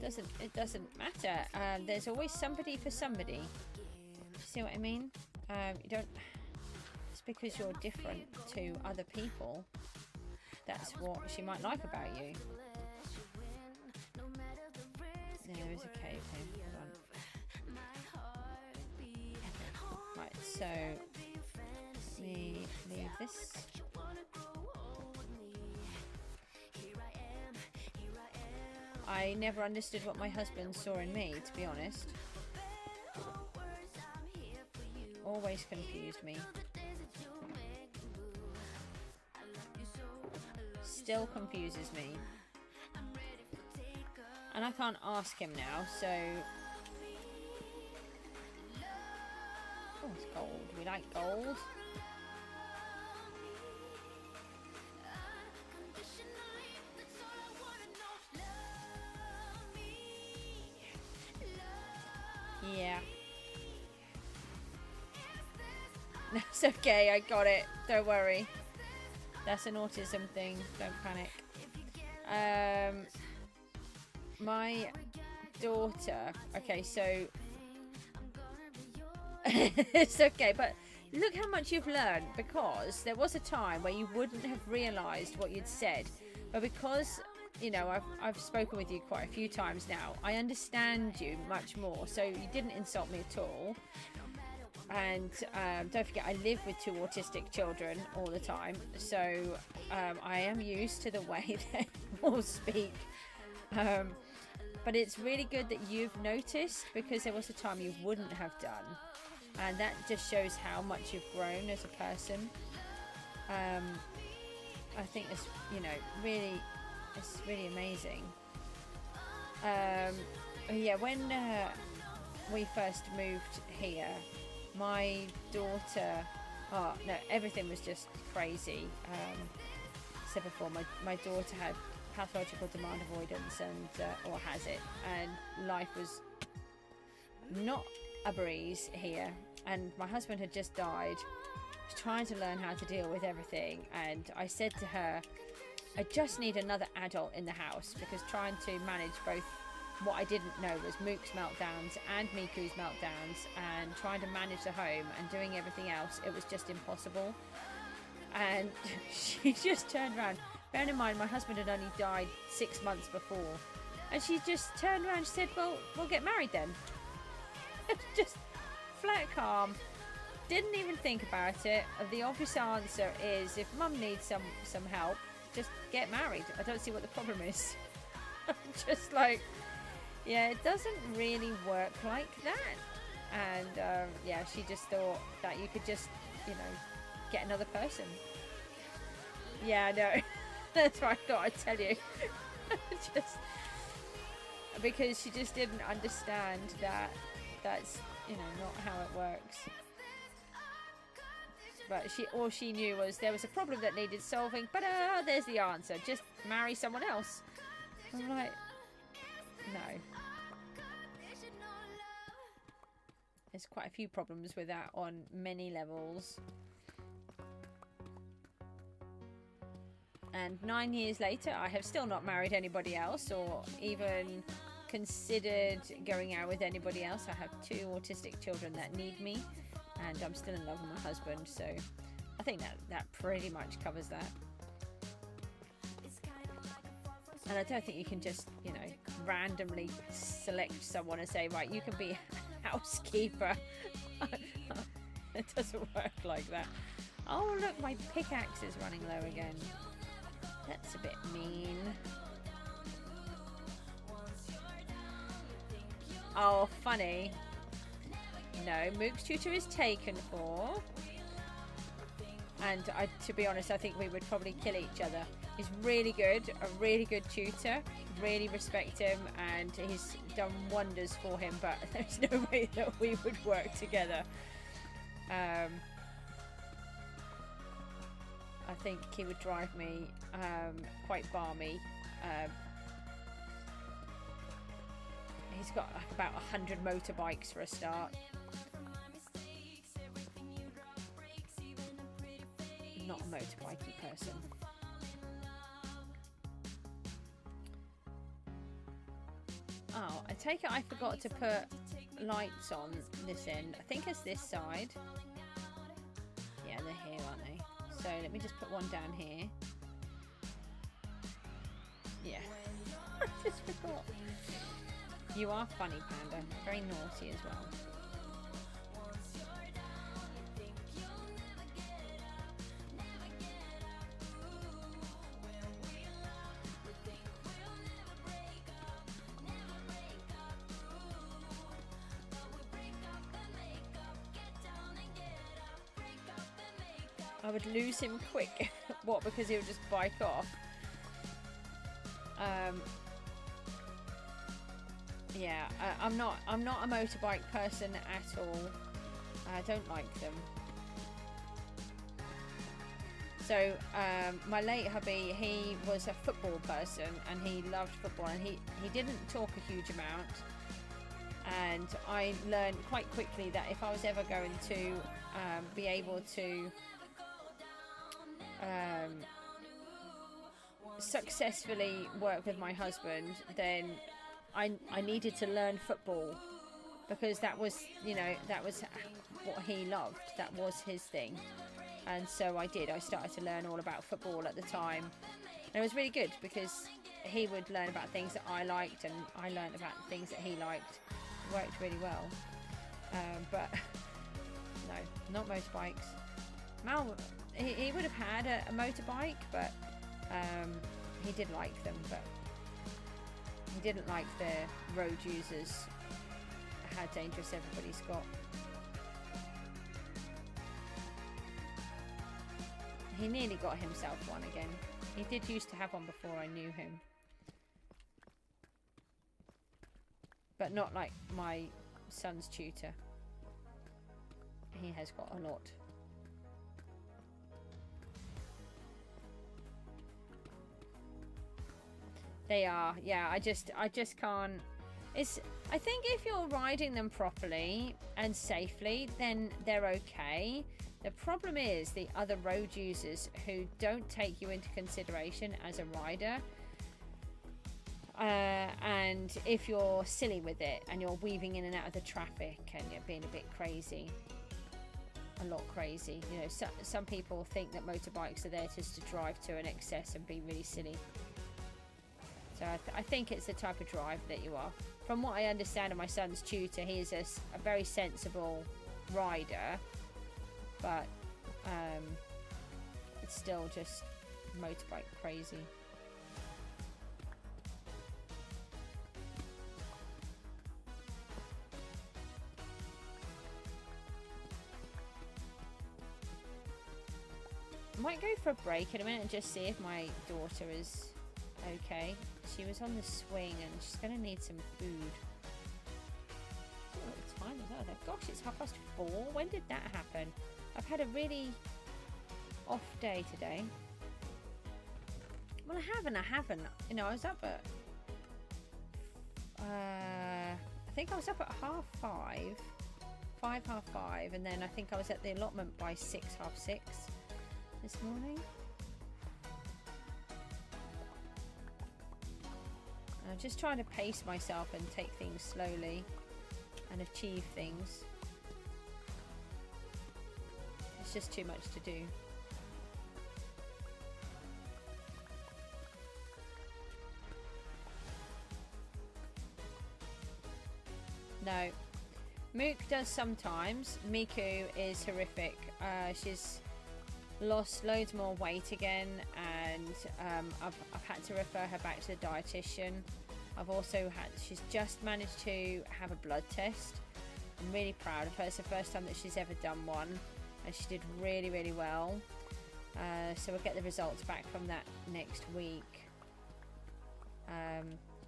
S1: It doesn't matter. There's always somebody for somebody. See what I mean? You don't. It's because you're different to other people. That's what she might like about you. Yeah, there is a cave here. Hold on. Right, so let me leave this. I never understood what my husband saw in me, to be honest. Always confused me. Still confuses me. And I can't ask him now, so... Oh, it's gold. We like gold. Yeah. That's okay, I got it. Don't worry. That's an autism thing. Don't panic. My daughter... Okay, so... It's okay, but look how much you've learned, because there was a time where you wouldn't have realised what you'd said. But because, you know, I've spoken with you quite a few times now, I understand you much more. So you didn't insult me at all. And don't forget, I live with 2 autistic children all the time, so I am used to the way they all speak. But it's really good that you've noticed, because there was a time you wouldn't have done, and that just shows how much you've grown as a person. I think it's, you know, really, it's really amazing. Yeah, when we first moved here, my daughter, oh no, everything was just crazy. Said before, my daughter had pathological demand avoidance, and or has it, and life was not a breeze here. And my husband had just died. I was trying to learn how to deal with everything, and I said to her, I just need another adult in the house, because trying to manage both what I didn't know was Mook's meltdowns and Miku's meltdowns, and trying to manage the home and doing everything else, it was just impossible. And she just turned around. Bearing in mind, my husband had only died 6 months before, and she just turned around and said, well, we'll get married then. Just flat calm, didn't even think about it. The obvious answer is, if mum needs some help, just get married. I don't see what the problem is. Just like, yeah, it doesn't really work like that. And yeah, she just thought that you could just, you know, get another person. Yeah, I know. That's what I thought I'd tell you. Just, because she just didn't understand that that's, you know, not how it works. But all she knew was there was a problem that needed solving, but there's the answer. Just marry someone else. I'm like, no. There's quite a few problems with that on many levels. And 9 years later, I have still not married anybody else or even considered going out with anybody else. I have 2 autistic children that need me, and I'm still in love with my husband, so I think that pretty much covers that. And I don't think you can just, you know, randomly select someone and say, right, you can be a housekeeper. It doesn't work like that. Oh, look, my pickaxe is running low again. That's a bit mean. Oh, funny. No, Mook's tutor is taken for. And to be honest, I think we would probably kill each other. He's really good, a really good tutor. Really respect him, and he's done wonders for him, but there's no way that we would work together. I think he would drive me quite balmy. He's got like about 100 motorbikes for a start. Not a motorbikey person. Oh, I take it I forgot to put lights on this end. I think it's this side. Yeah, they're here, aren't they? So let me just put one down here. Yeah. I just forgot. You are funny, Panda. Very naughty as well. I would lose him quick. What? Because he would just bike off. Yeah, I'm not a motorbike person at all. I don't like them. So my late hubby, he was a football person and he loved football, and he didn't talk a huge amount. And I learned quite quickly that if I was ever going to be able to successfully work with my husband, then I needed to learn football, because that was, you know, that was what he loved, that was his thing. And so I did. I started to learn all about football at the time, and it was really good because he would learn about things that I liked, and I learned about things that he liked. It worked really well. But no, not motorbikes. Mal, he would have had a motorbike, but he did like them, but he didn't like the road users, how dangerous everybody's got. He nearly got himself one again. He did used to have one before I knew him, but not like my son's tutor. He has got a lot. They are, yeah. I just can't. I think if you're riding them properly and safely, then they're okay. The problem is the other road users who don't take you into consideration as a rider. And if you're silly with it and you're weaving in and out of the traffic and you're being a bit crazy, a lot crazy. You know, some people think that motorbikes are there just to drive to an excess and be really silly. So I think it's the type of driver that you are. From what I understand of my son's tutor, he is a very sensible rider, but it's still just motorbike crazy. I might go for a break in a minute and just see if my daughter is okay. She was on the swing and she's going to need some food. What time is that? Gosh, it's 4:30. When did that happen? I've had a really off day today. Well, I haven't. You know, I was up at... I think I was up at 5:30. 5:30. And then I think I was at the allotment by 6:30 this morning. I'm just trying to pace myself and take things slowly and achieve things. It's just too much to do. No. Mook does sometimes. Miku is horrific. She's lost loads more weight again, and I've had to refer her back to the dietitian. I've also had, she's just managed to have a blood test. I'm really proud of her. It's the first time that she's ever done one, and she did really, really well. So we'll get the results back from that next week,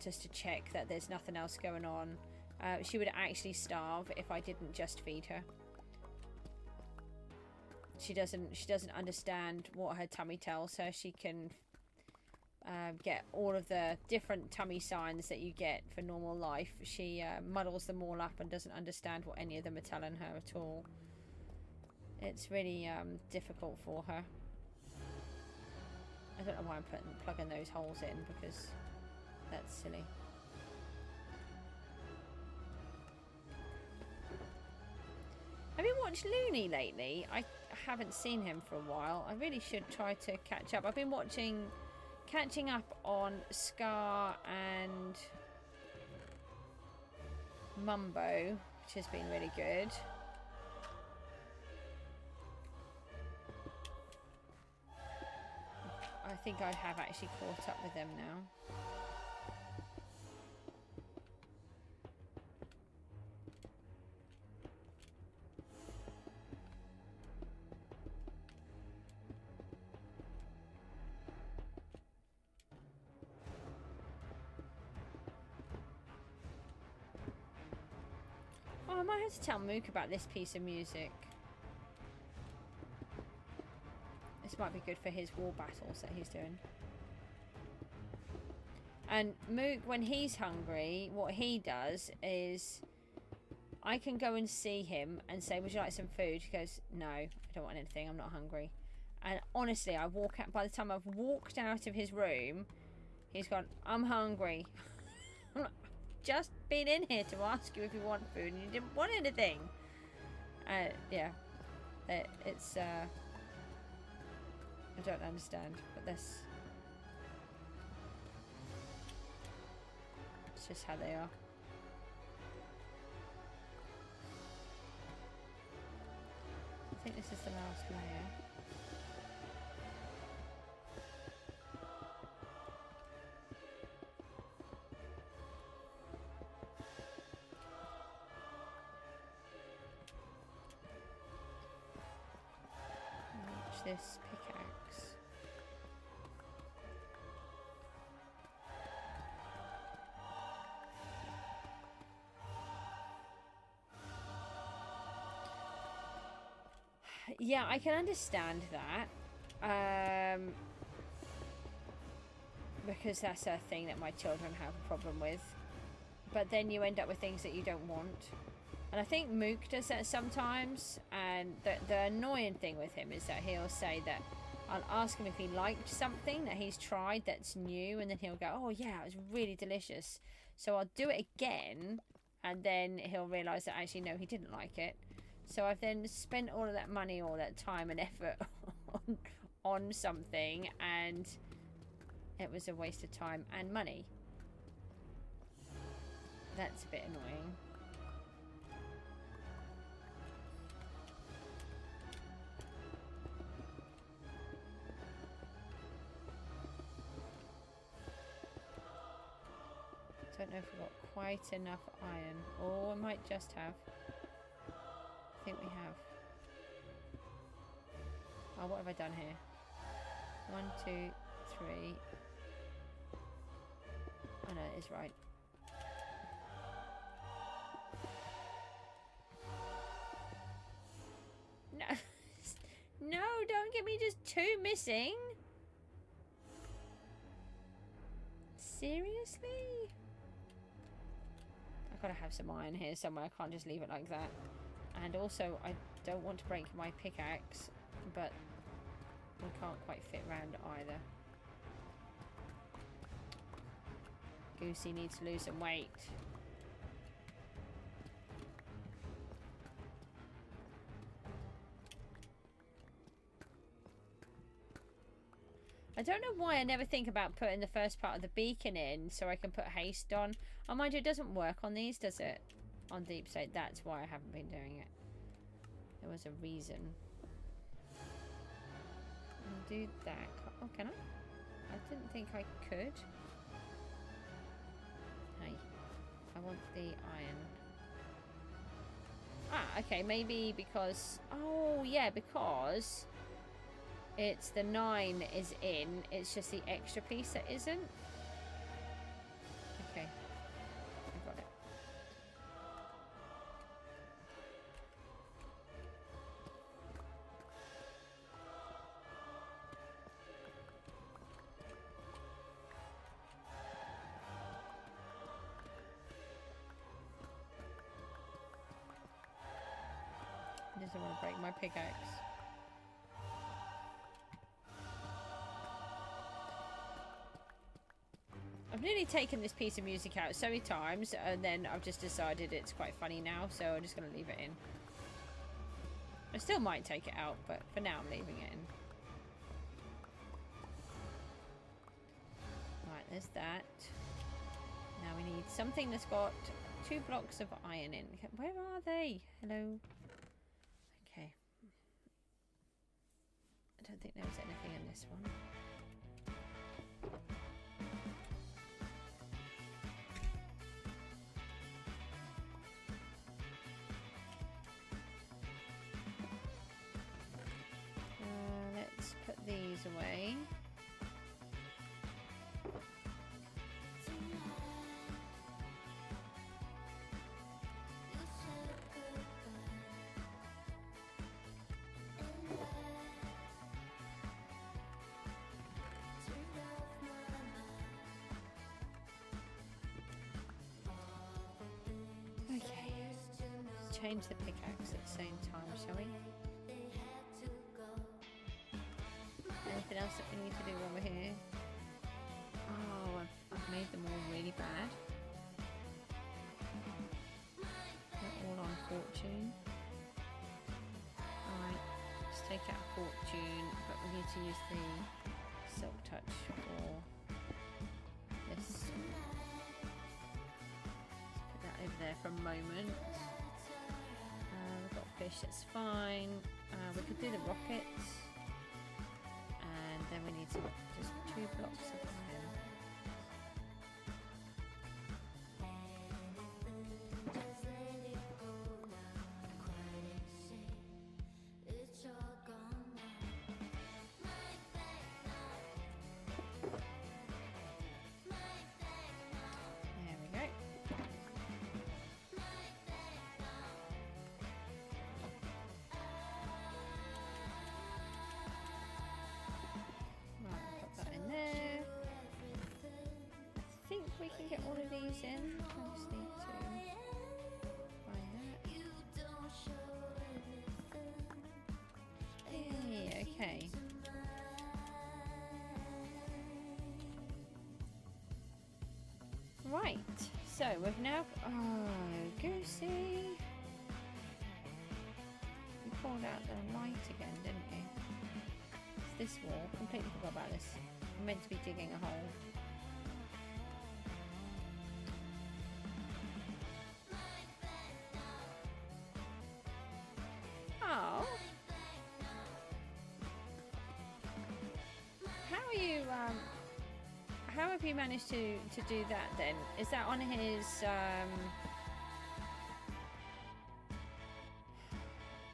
S1: just to check that there's nothing else going on. She would actually starve if I didn't just feed her. She doesn't understand what her tummy tells her. She can get all of the different tummy signs that you get for normal life. She muddles them all up and doesn't understand what any of them are telling her at all. It's really difficult for her. I don't know why I'm plugging those holes in, because that's silly. Have you watched Looney lately? I haven't seen him for a while. I really should try to catch up. I've been catching up on Scar and Mumbo, which has been really good. I think I have actually caught up with them now. I might have to tell Mook about this piece of music. This might be good for his war battles that he's doing. And Mook, when he's hungry, what he does is I can go and see him and say, would you like some food? He goes, no, I don't want anything, I'm not hungry. And honestly, I walk out, by the time I've walked out of his room, he's gone, I'm hungry. Just been in here to ask you if you want food and you didn't want anything. Yeah, it's I don't understand, but this, it's just how they are. I think this is the last layer. This pickaxe. Yeah, I can understand that. Because that's a thing that my children have a problem with. But then you end up with things that you don't want. And I think Mook does that sometimes, and the annoying thing with him is that he'll say that I'll ask him if he liked something that he's tried that's new, and then he'll go, oh yeah, it was really delicious. So I'll do it again, and then he'll realise that actually no, he didn't like it. So I've then spent all of that money, all that time and effort on something, and it was a waste of time and money. That's a bit annoying. I don't know if we've got quite enough iron. Or we might just have. I think we have. Oh, what have I done here? 1, 2, 3, I know it is right. No. No, don't give me just 2 missing. Seriously? I've got to have some iron here somewhere. I can't just leave it like that. And also, I don't want to break my pickaxe, but we can't quite fit round either. Goosey needs to lose some weight. I don't know why I never think about putting the first part of the beacon in so I can put haste on. Oh, mind you, it doesn't work on these, does it? On deep state, that's why I haven't been doing it. There was a reason. I'll do that. Oh, can I? I didn't think I could. Hey, I want the iron. Ah, okay, maybe because... Oh, yeah, because... It's the 9 is in. It's just the extra piece that isn't. Okay. I got it. I just don't want to break my pickaxe. I've nearly taken this piece of music out so many times, and then I've just decided it's quite funny now, so I'm just going to leave it in. I still might take it out, but for now I'm leaving it in. Right, there's that. Now we need something that's got 2 blocks of iron in. Where are they? Hello? Okay. I don't think there was anything in this one. Let's put these away. Okay, let's change the pickaxe at the same time, shall we? Anything else that we need to do while we're here? Oh, I've made them all really bad. They're all on fortune. Alright, let's take out fortune, but we need to use the silk touch for this. Let's put that over there for a moment. We've got fish, that's fine. We could do the rockets. And then we need just 2 blocks of iron. There we go. We can get all of these in. I just need to find that. Hey, okay. Right, so we've now... Oh, Goosey. You pulled out the light again, didn't you? It's this wall. Completely forgot about this. I'm meant to be digging a hole. Oh. How are you, how have you managed to do that then? Is that on his,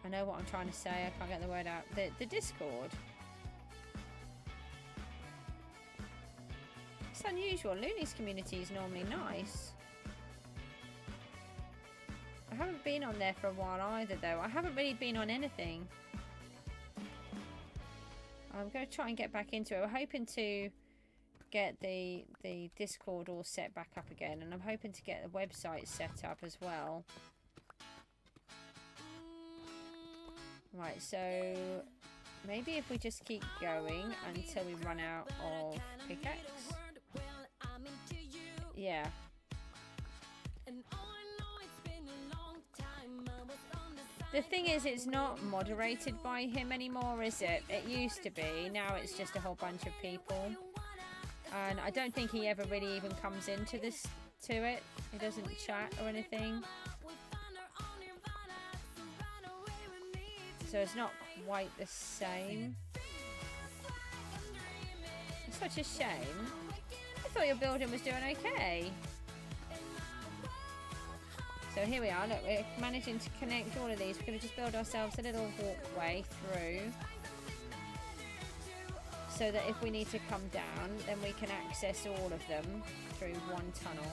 S1: I know what I'm trying to say, I can't get the word out. The Discord. unusual. Looney's community is normally nice. I haven't been on there for a while either, though. I haven't really been on anything. I'm going to try and get back into it. We're hoping to get the Discord all set back up again, and I'm hoping to get the website set up as well. Right, so maybe if we just keep going until we run out of pickaxe. Yeah. The thing is, it's not moderated by him anymore, is it? It used to be. Now it's just a whole bunch of people. And I don't think he ever really even comes into this to it. He doesn't chat or anything. So it's not quite the same. It's such a shame. I thought your building was doing okay. So here we are. Look, we're managing to connect all of these. We're going to just build ourselves a little walkway through, so that if we need to come down, then we can access all of them through one tunnel.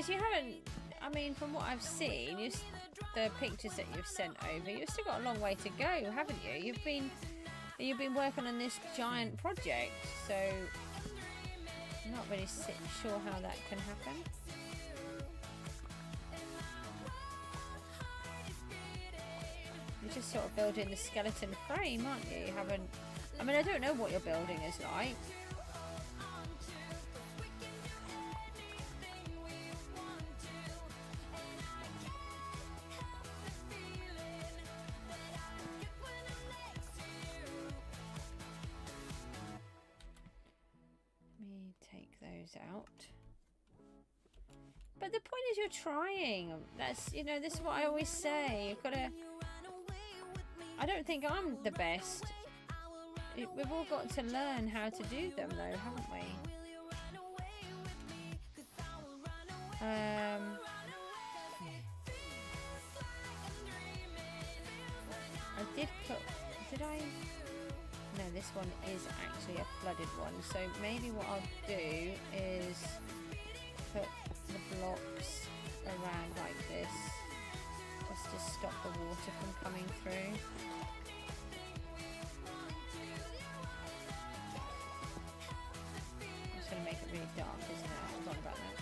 S1: You haven't, I mean, from what I've seen, the pictures that you've sent over, you've still got a long way to go, haven't you? You've been working on this giant project, so I'm not really sure how that can happen. You're just sort of building the skeleton frame, aren't you? You haven't, I mean, I don't know what your building is like. Out, but the point is you're trying. That's, you know, this is what I always say. You've got to, I don't think I'm the best. We've all got to learn how to do them though, haven't we? I did put, did I? No, this one is actually a flooded one, so maybe what I'll do is put the blocks around like this, just to stop the water from coming through. I'm just going to make it really dark, isn't it? I was on about that.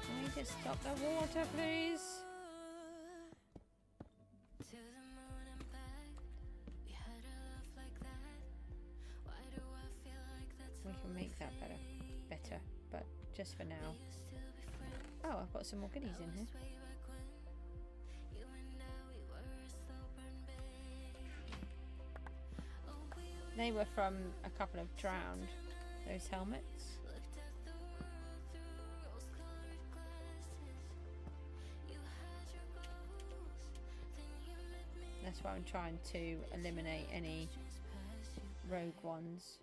S1: Can we just stop the water, please? We can make that better, but just for now. Oh, I've got some more goodies in here. They were from a couple of drowned, those helmets. That's why I'm trying to eliminate any rogue ones.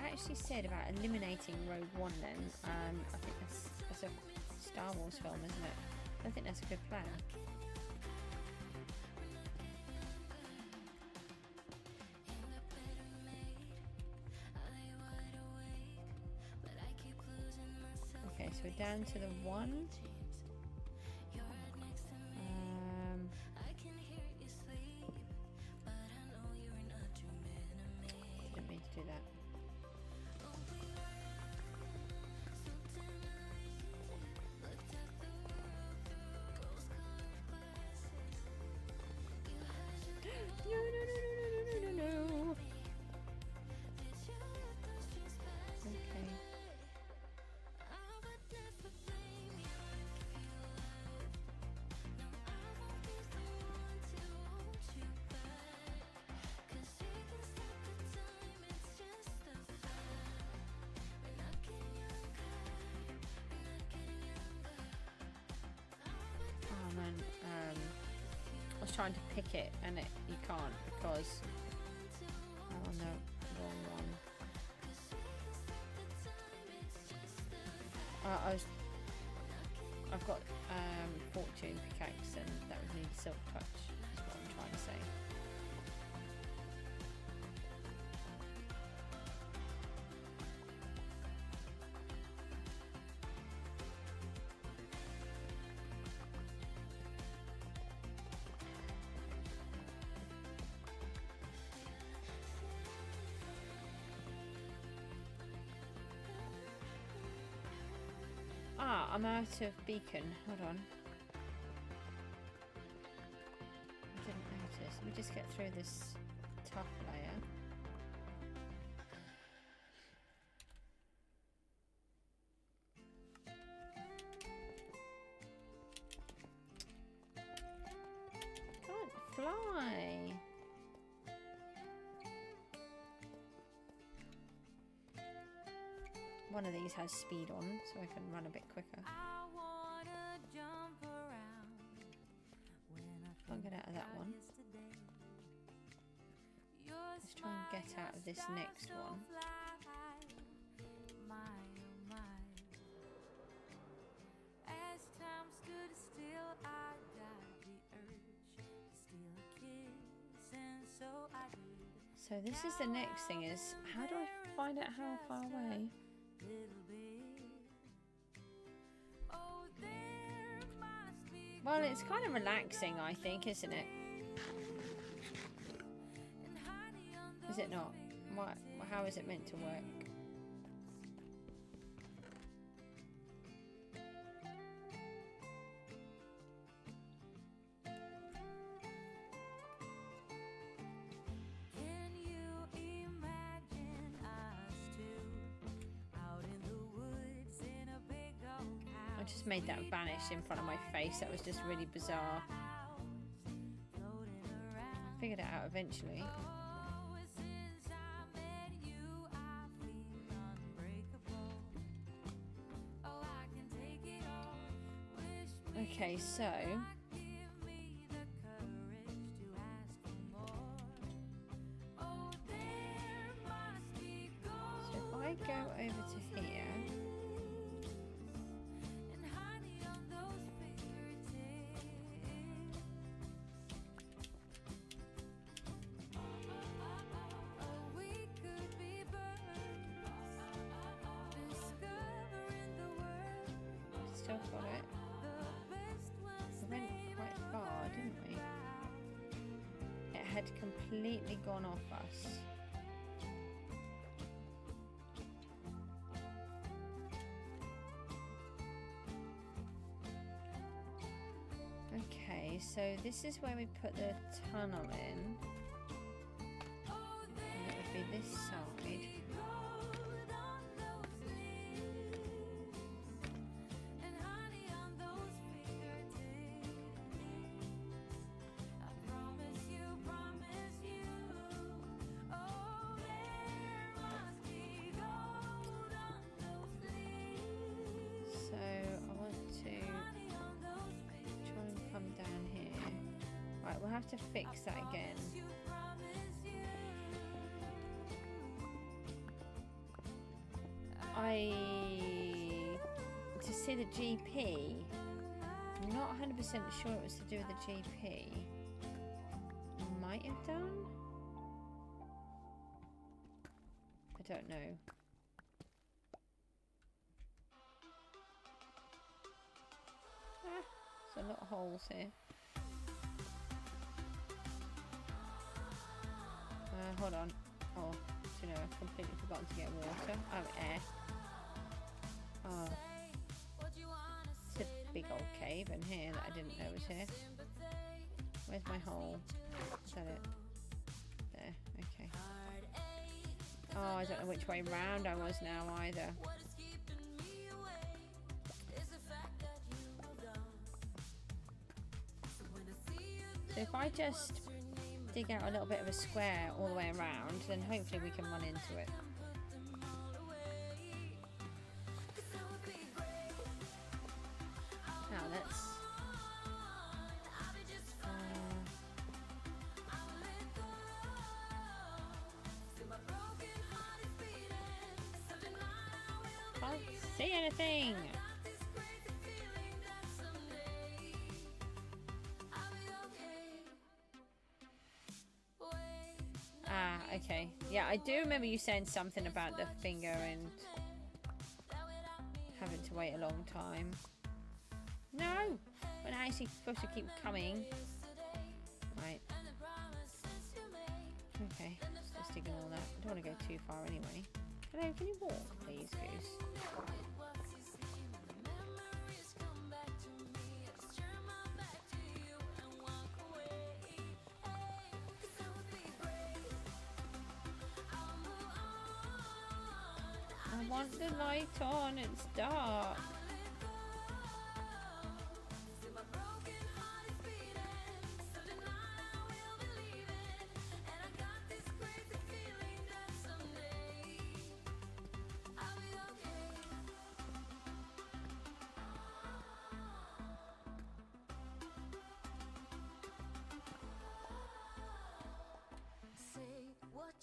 S1: Actually said about eliminating Rogue One then. I think that's a Star Wars film, isn't it? I don't think that's a good plan. Okay, so we're down to the one. Didn't mean to do that. No. Okay. was trying to pick it, and you can't because... Oh no, wrong one. I've got fortune pickaxe, and that would need silk touch. That's what I'm trying to say. Ah, I'm out of beacon. Hold on. I didn't notice. Let me just get through this tough layer. Can't fly. One of these has speed on, so I can run a bit quicker. Can't get out of that one. Let's try and get out of this next one. So this is the next thing, is how do I find out how far away? Well, it's kind of relaxing, I think, isn't it? Is it not? What? How is it meant to work? Just made that vanish in front of my face. That was just really bizarre. I figured it out eventually. Okay, so if I go over to here. Still got it. We went quite far, didn't we? It had completely gone off us. Okay, so this is where we put the tunnel in. And it would be this side. We'll have to fix that again. To see the GP, I'm not 100% sure it was to do with the GP. Might have done? I don't know. There's a lot of holes here. Hold on. Oh, you know, I've completely forgotten to get water. Oh, air. Oh. It's a big old cave in here that I didn't know was here. Where's my hole? Is that it? There, okay. Oh, I don't know which way round I was now either. So if I just dig out a little bit of a square all the way around, then hopefully we can run into it. Now let's say anything. Ah, okay. Yeah, I do remember you saying something about the finger and having to wait a long time. No! But now he's supposed to keep coming. Right. Okay, let's just ignore that. I don't want to go too far anyway. Hello, can you walk, please, Goose? I want the light on, it's dark.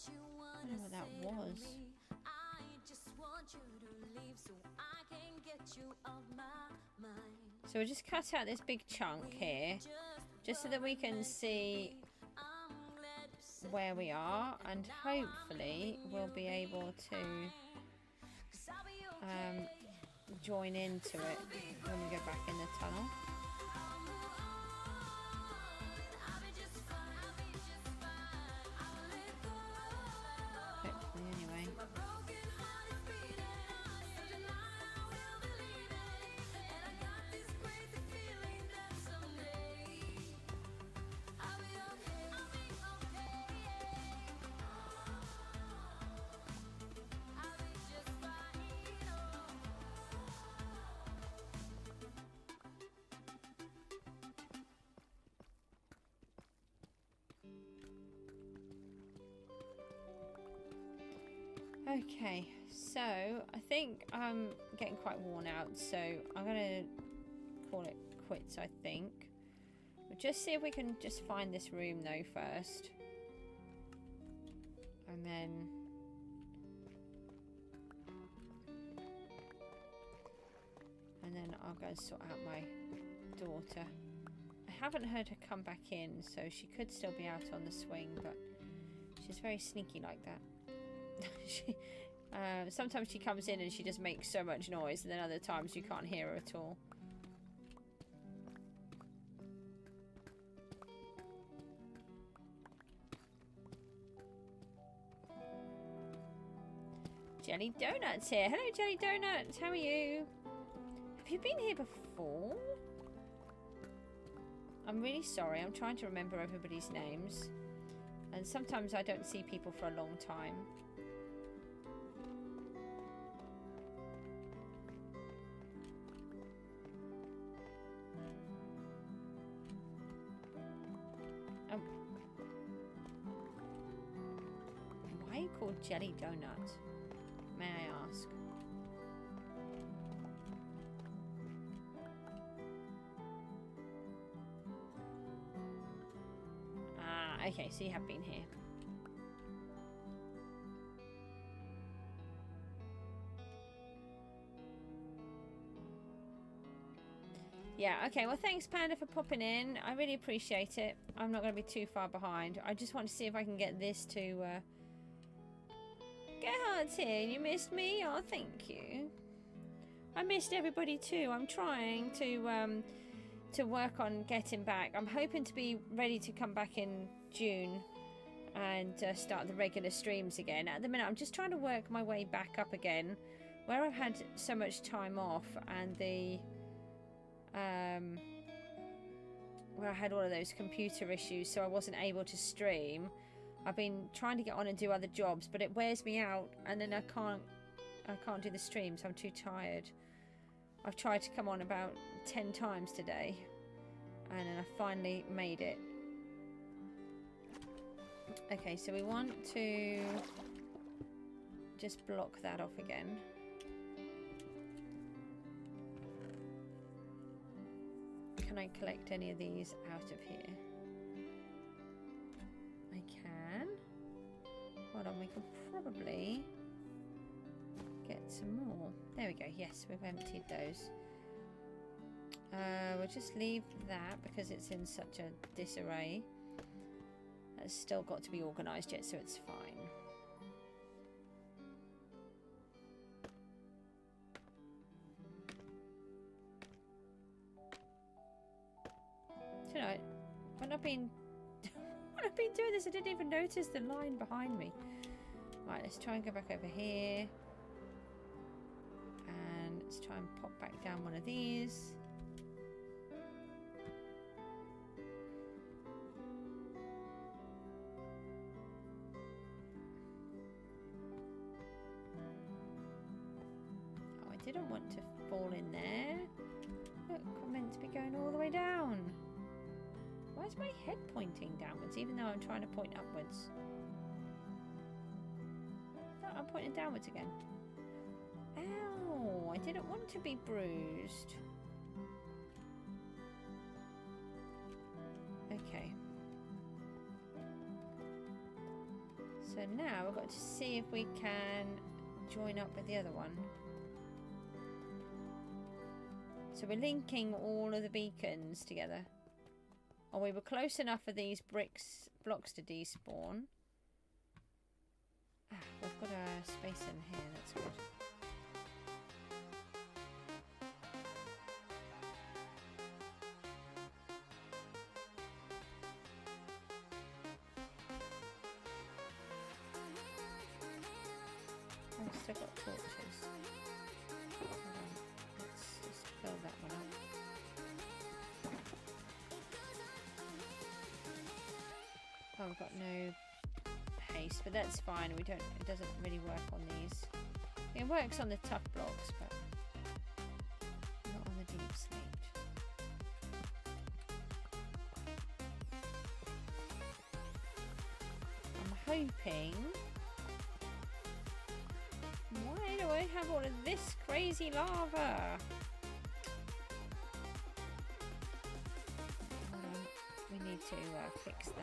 S1: I don't know what that was. So we'll just cut out this big chunk here, just so that we can see where we are, and hopefully we'll be able to join into it when we go back in the tunnel. Hopefully, anyway. Okay, so I think I'm getting quite worn out, so I'm gonna call it quits, I think. We'll just see if we can just find this room though first. And then I'll go sort out my daughter. I haven't heard her come back in, so she could still be out on the swing, but she's very sneaky like that. Sometimes she comes in and she just makes so much noise, and then other times you can't hear her at all. Jelly Donuts here. Hello, Jelly Donuts. How are you? Have you been here before? I'm really sorry. I'm trying to remember everybody's names. And sometimes I don't see people for a long time. Why are you called Jelly Donut? May I ask? Ah, okay, so you have been here. Yeah, okay, well thanks Panda for popping in. I really appreciate it. I'm not going to be too far behind. I just want to see if I can get this to... Gerhard's here. You missed me? Oh, thank you. I missed everybody too. I'm trying to work on getting back. I'm hoping to be ready to come back in June and start the regular streams again. At the minute, I'm just trying to work my way back up again, where I've had so much time off, and the where I had all of those computer issues, so I wasn't able to stream. I've been trying to get on and do other jobs, but it wears me out, and then I can't do the streams. I'm too tired. I've tried to come on about 10 times today, and then I finally made it. Okay, so we want to just block that off again. Can I collect any of these out of here? I can. Hold on, we can probably get some more. There we go. Yes, we've emptied those. We'll just leave that because it's in such a disarray. It's still got to be organised yet, so it's fine. So no, when I've been doing this, I didn't even notice the line behind me. Right, let's try and go back over here. And let's try and pop back down one of these. Oh, I didn't want to fall in there. Look, I'm meant to be going all the way down. Why is my head pointing downwards, even though I'm trying to point upwards? No, I'm pointing downwards again. Ow! I didn't want to be bruised. Okay. So now we've got to see if we can join up with the other one. So we're linking all of the beacons together. Oh, we were close enough for these blocks to despawn. Ah, we've got a space in here, that's good. I've still got torches. Hold on. Let's just fill that one up. Oh, we've got no haste, but that's fine. We don't. It doesn't really work on these. It works on the tough blocks, but not on the deep slate. I'm hoping. Why do I have all of this crazy lava? We need to fix that.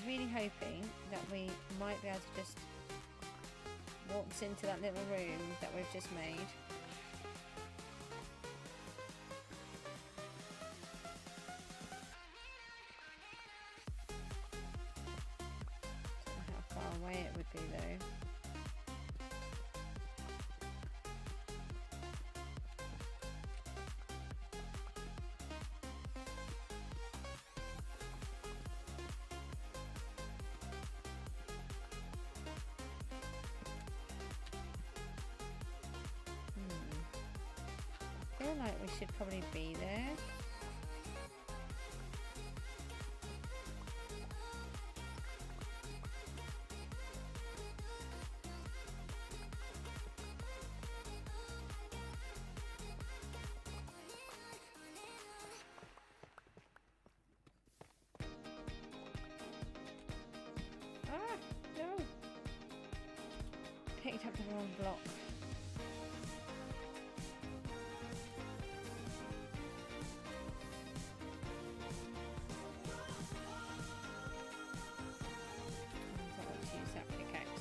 S1: Really hoping that we might be able to just walk into that little room that we've just made. Don't know how far away it would be though. I feel like we should probably be there. Ah, no! Picked up the wrong block.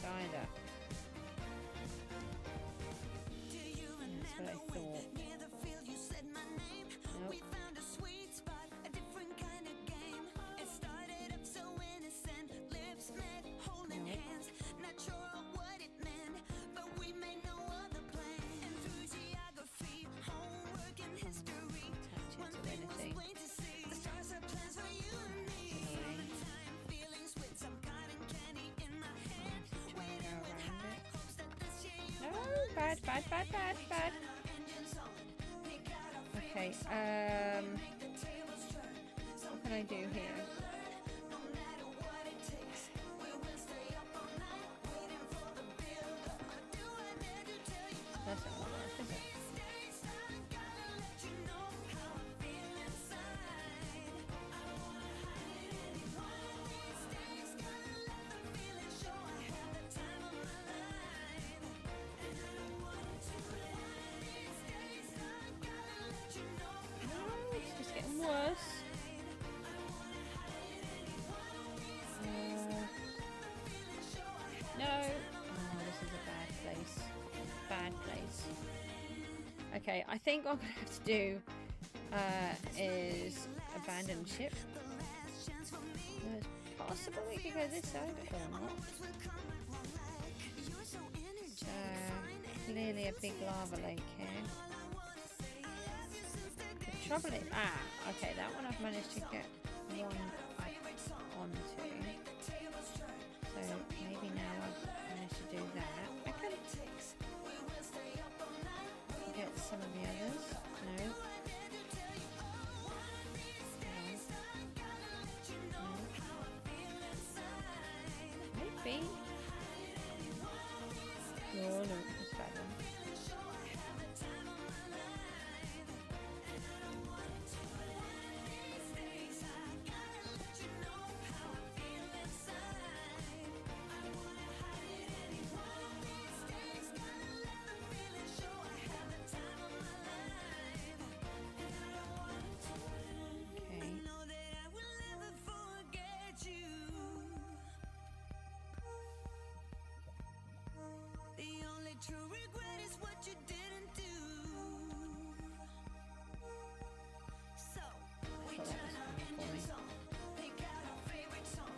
S1: Either. That's what I thought. Nope. Bad. Okay, what can I do here? That's not gonna work, is it? Okay, I think what I'm gonna have to do is abandon ship. It's possible we could go this side or not. Clearly a big lava lake here. The trouble is, okay, that one I've managed to get one onto. So maybe now I've managed to do that. I can get some of the others. No. Maybe. No, no, it's that one.
S2: True regret is what you didn't do. So we turn up your song, pick out our favorite song.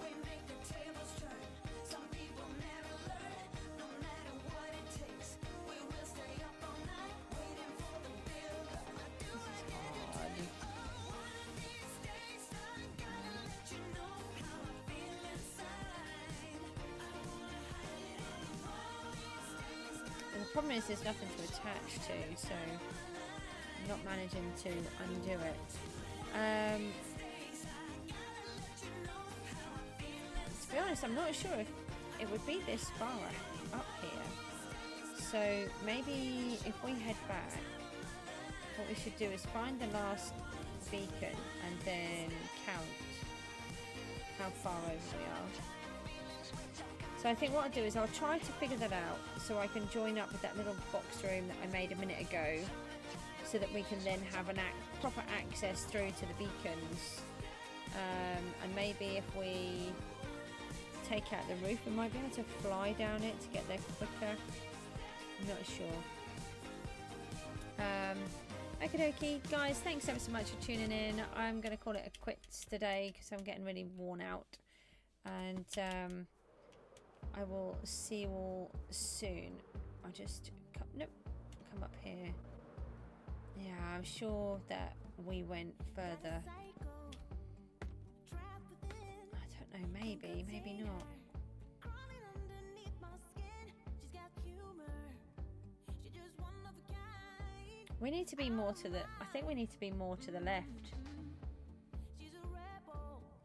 S2: We make the tables turn. Some people never learn. No matter what it takes, we will stay up all night waiting for the build up. I do anything. One of these days I gotta let you know how I feel inside. I don't wanna hide it anymore.
S1: And the problem is there's nothing to attach to, so I'm not managing to undo it. To be honest, I'm not sure if it would be this far up here. So maybe if we head back, what we should do is find the last beacon and then count how far over we are. So I think what I'll do is I'll try to figure that out so I can join up with that little box room that I made a minute ago, so that we can then have an proper access through to the beacons. And maybe if we take out the roof, we might be able to fly down it to get there quicker. I'm not sure. Okie dokie, guys, thanks ever so much for tuning in. I'm going to call it a quits today because I'm getting really worn out. And I will see you all soon. I'll just come up here. Yeah, I'm sure that we went further. I don't know, maybe not. We need to be more to the, I think we need to be more to the left.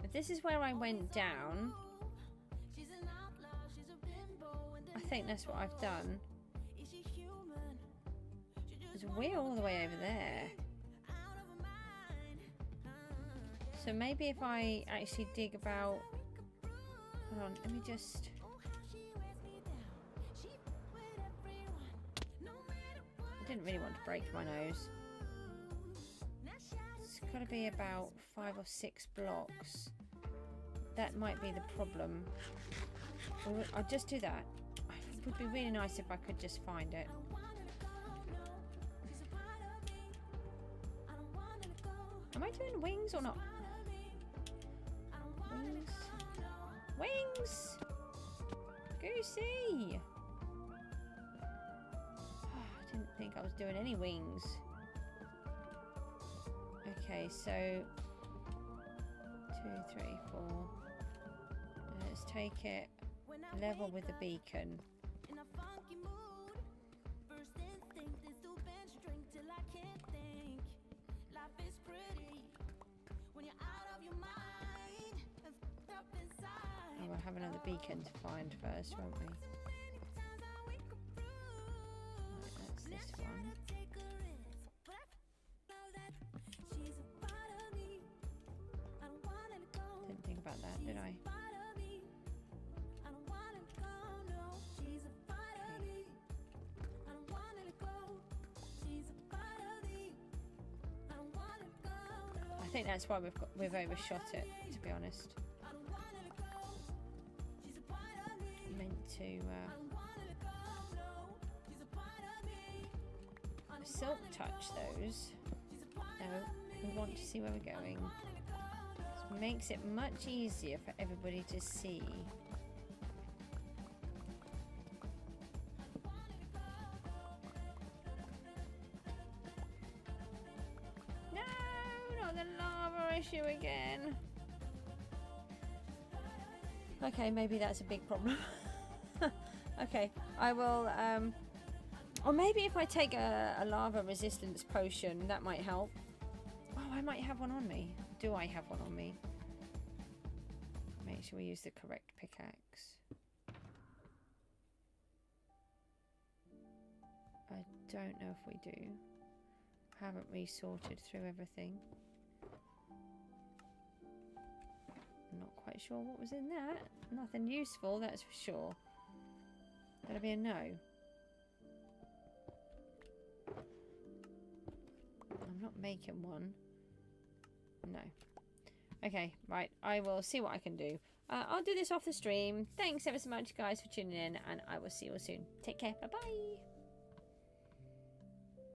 S1: If this is where I went down, I think that's what I've done. Because we're all the way over there. So maybe if I actually dig about... Hold on, let me just... I didn't really want to break my nose. It's got to be about 5 or 6 blocks. That might be the problem. I'll just do that. It would be really nice if I could just find it. Am I doing wings or not? Wings. Wings! Goosey! I didn't think I was doing any wings. Okay, so 2, 3, 4. Let's take it level with the beacon. Oh, we'll have another beacon to find first, won't we? Right, that's this one. Didn't think about that, did I? I think that's why we've overshot it, to be honest. Meant to silk touch those. No, we want to see where we're going. This makes it much easier for everybody to see. No, not the lava issue again. Okay, maybe that's a big problem. Okay, I will, or maybe if I take a lava resistance potion, that might help. Oh, I might have one on me. Do I have one on me? Make sure we use the correct pickaxe. I don't know if we do. Haven't re-sorted through everything. I'm not quite sure what was in that. Nothing useful, that's for sure. That'll be a no. I'm not making one. No. Okay, right. I will see what I can do. I'll do this off the stream. Thanks ever so much, guys, for tuning in, and I will see you all soon. Take care. Bye-bye.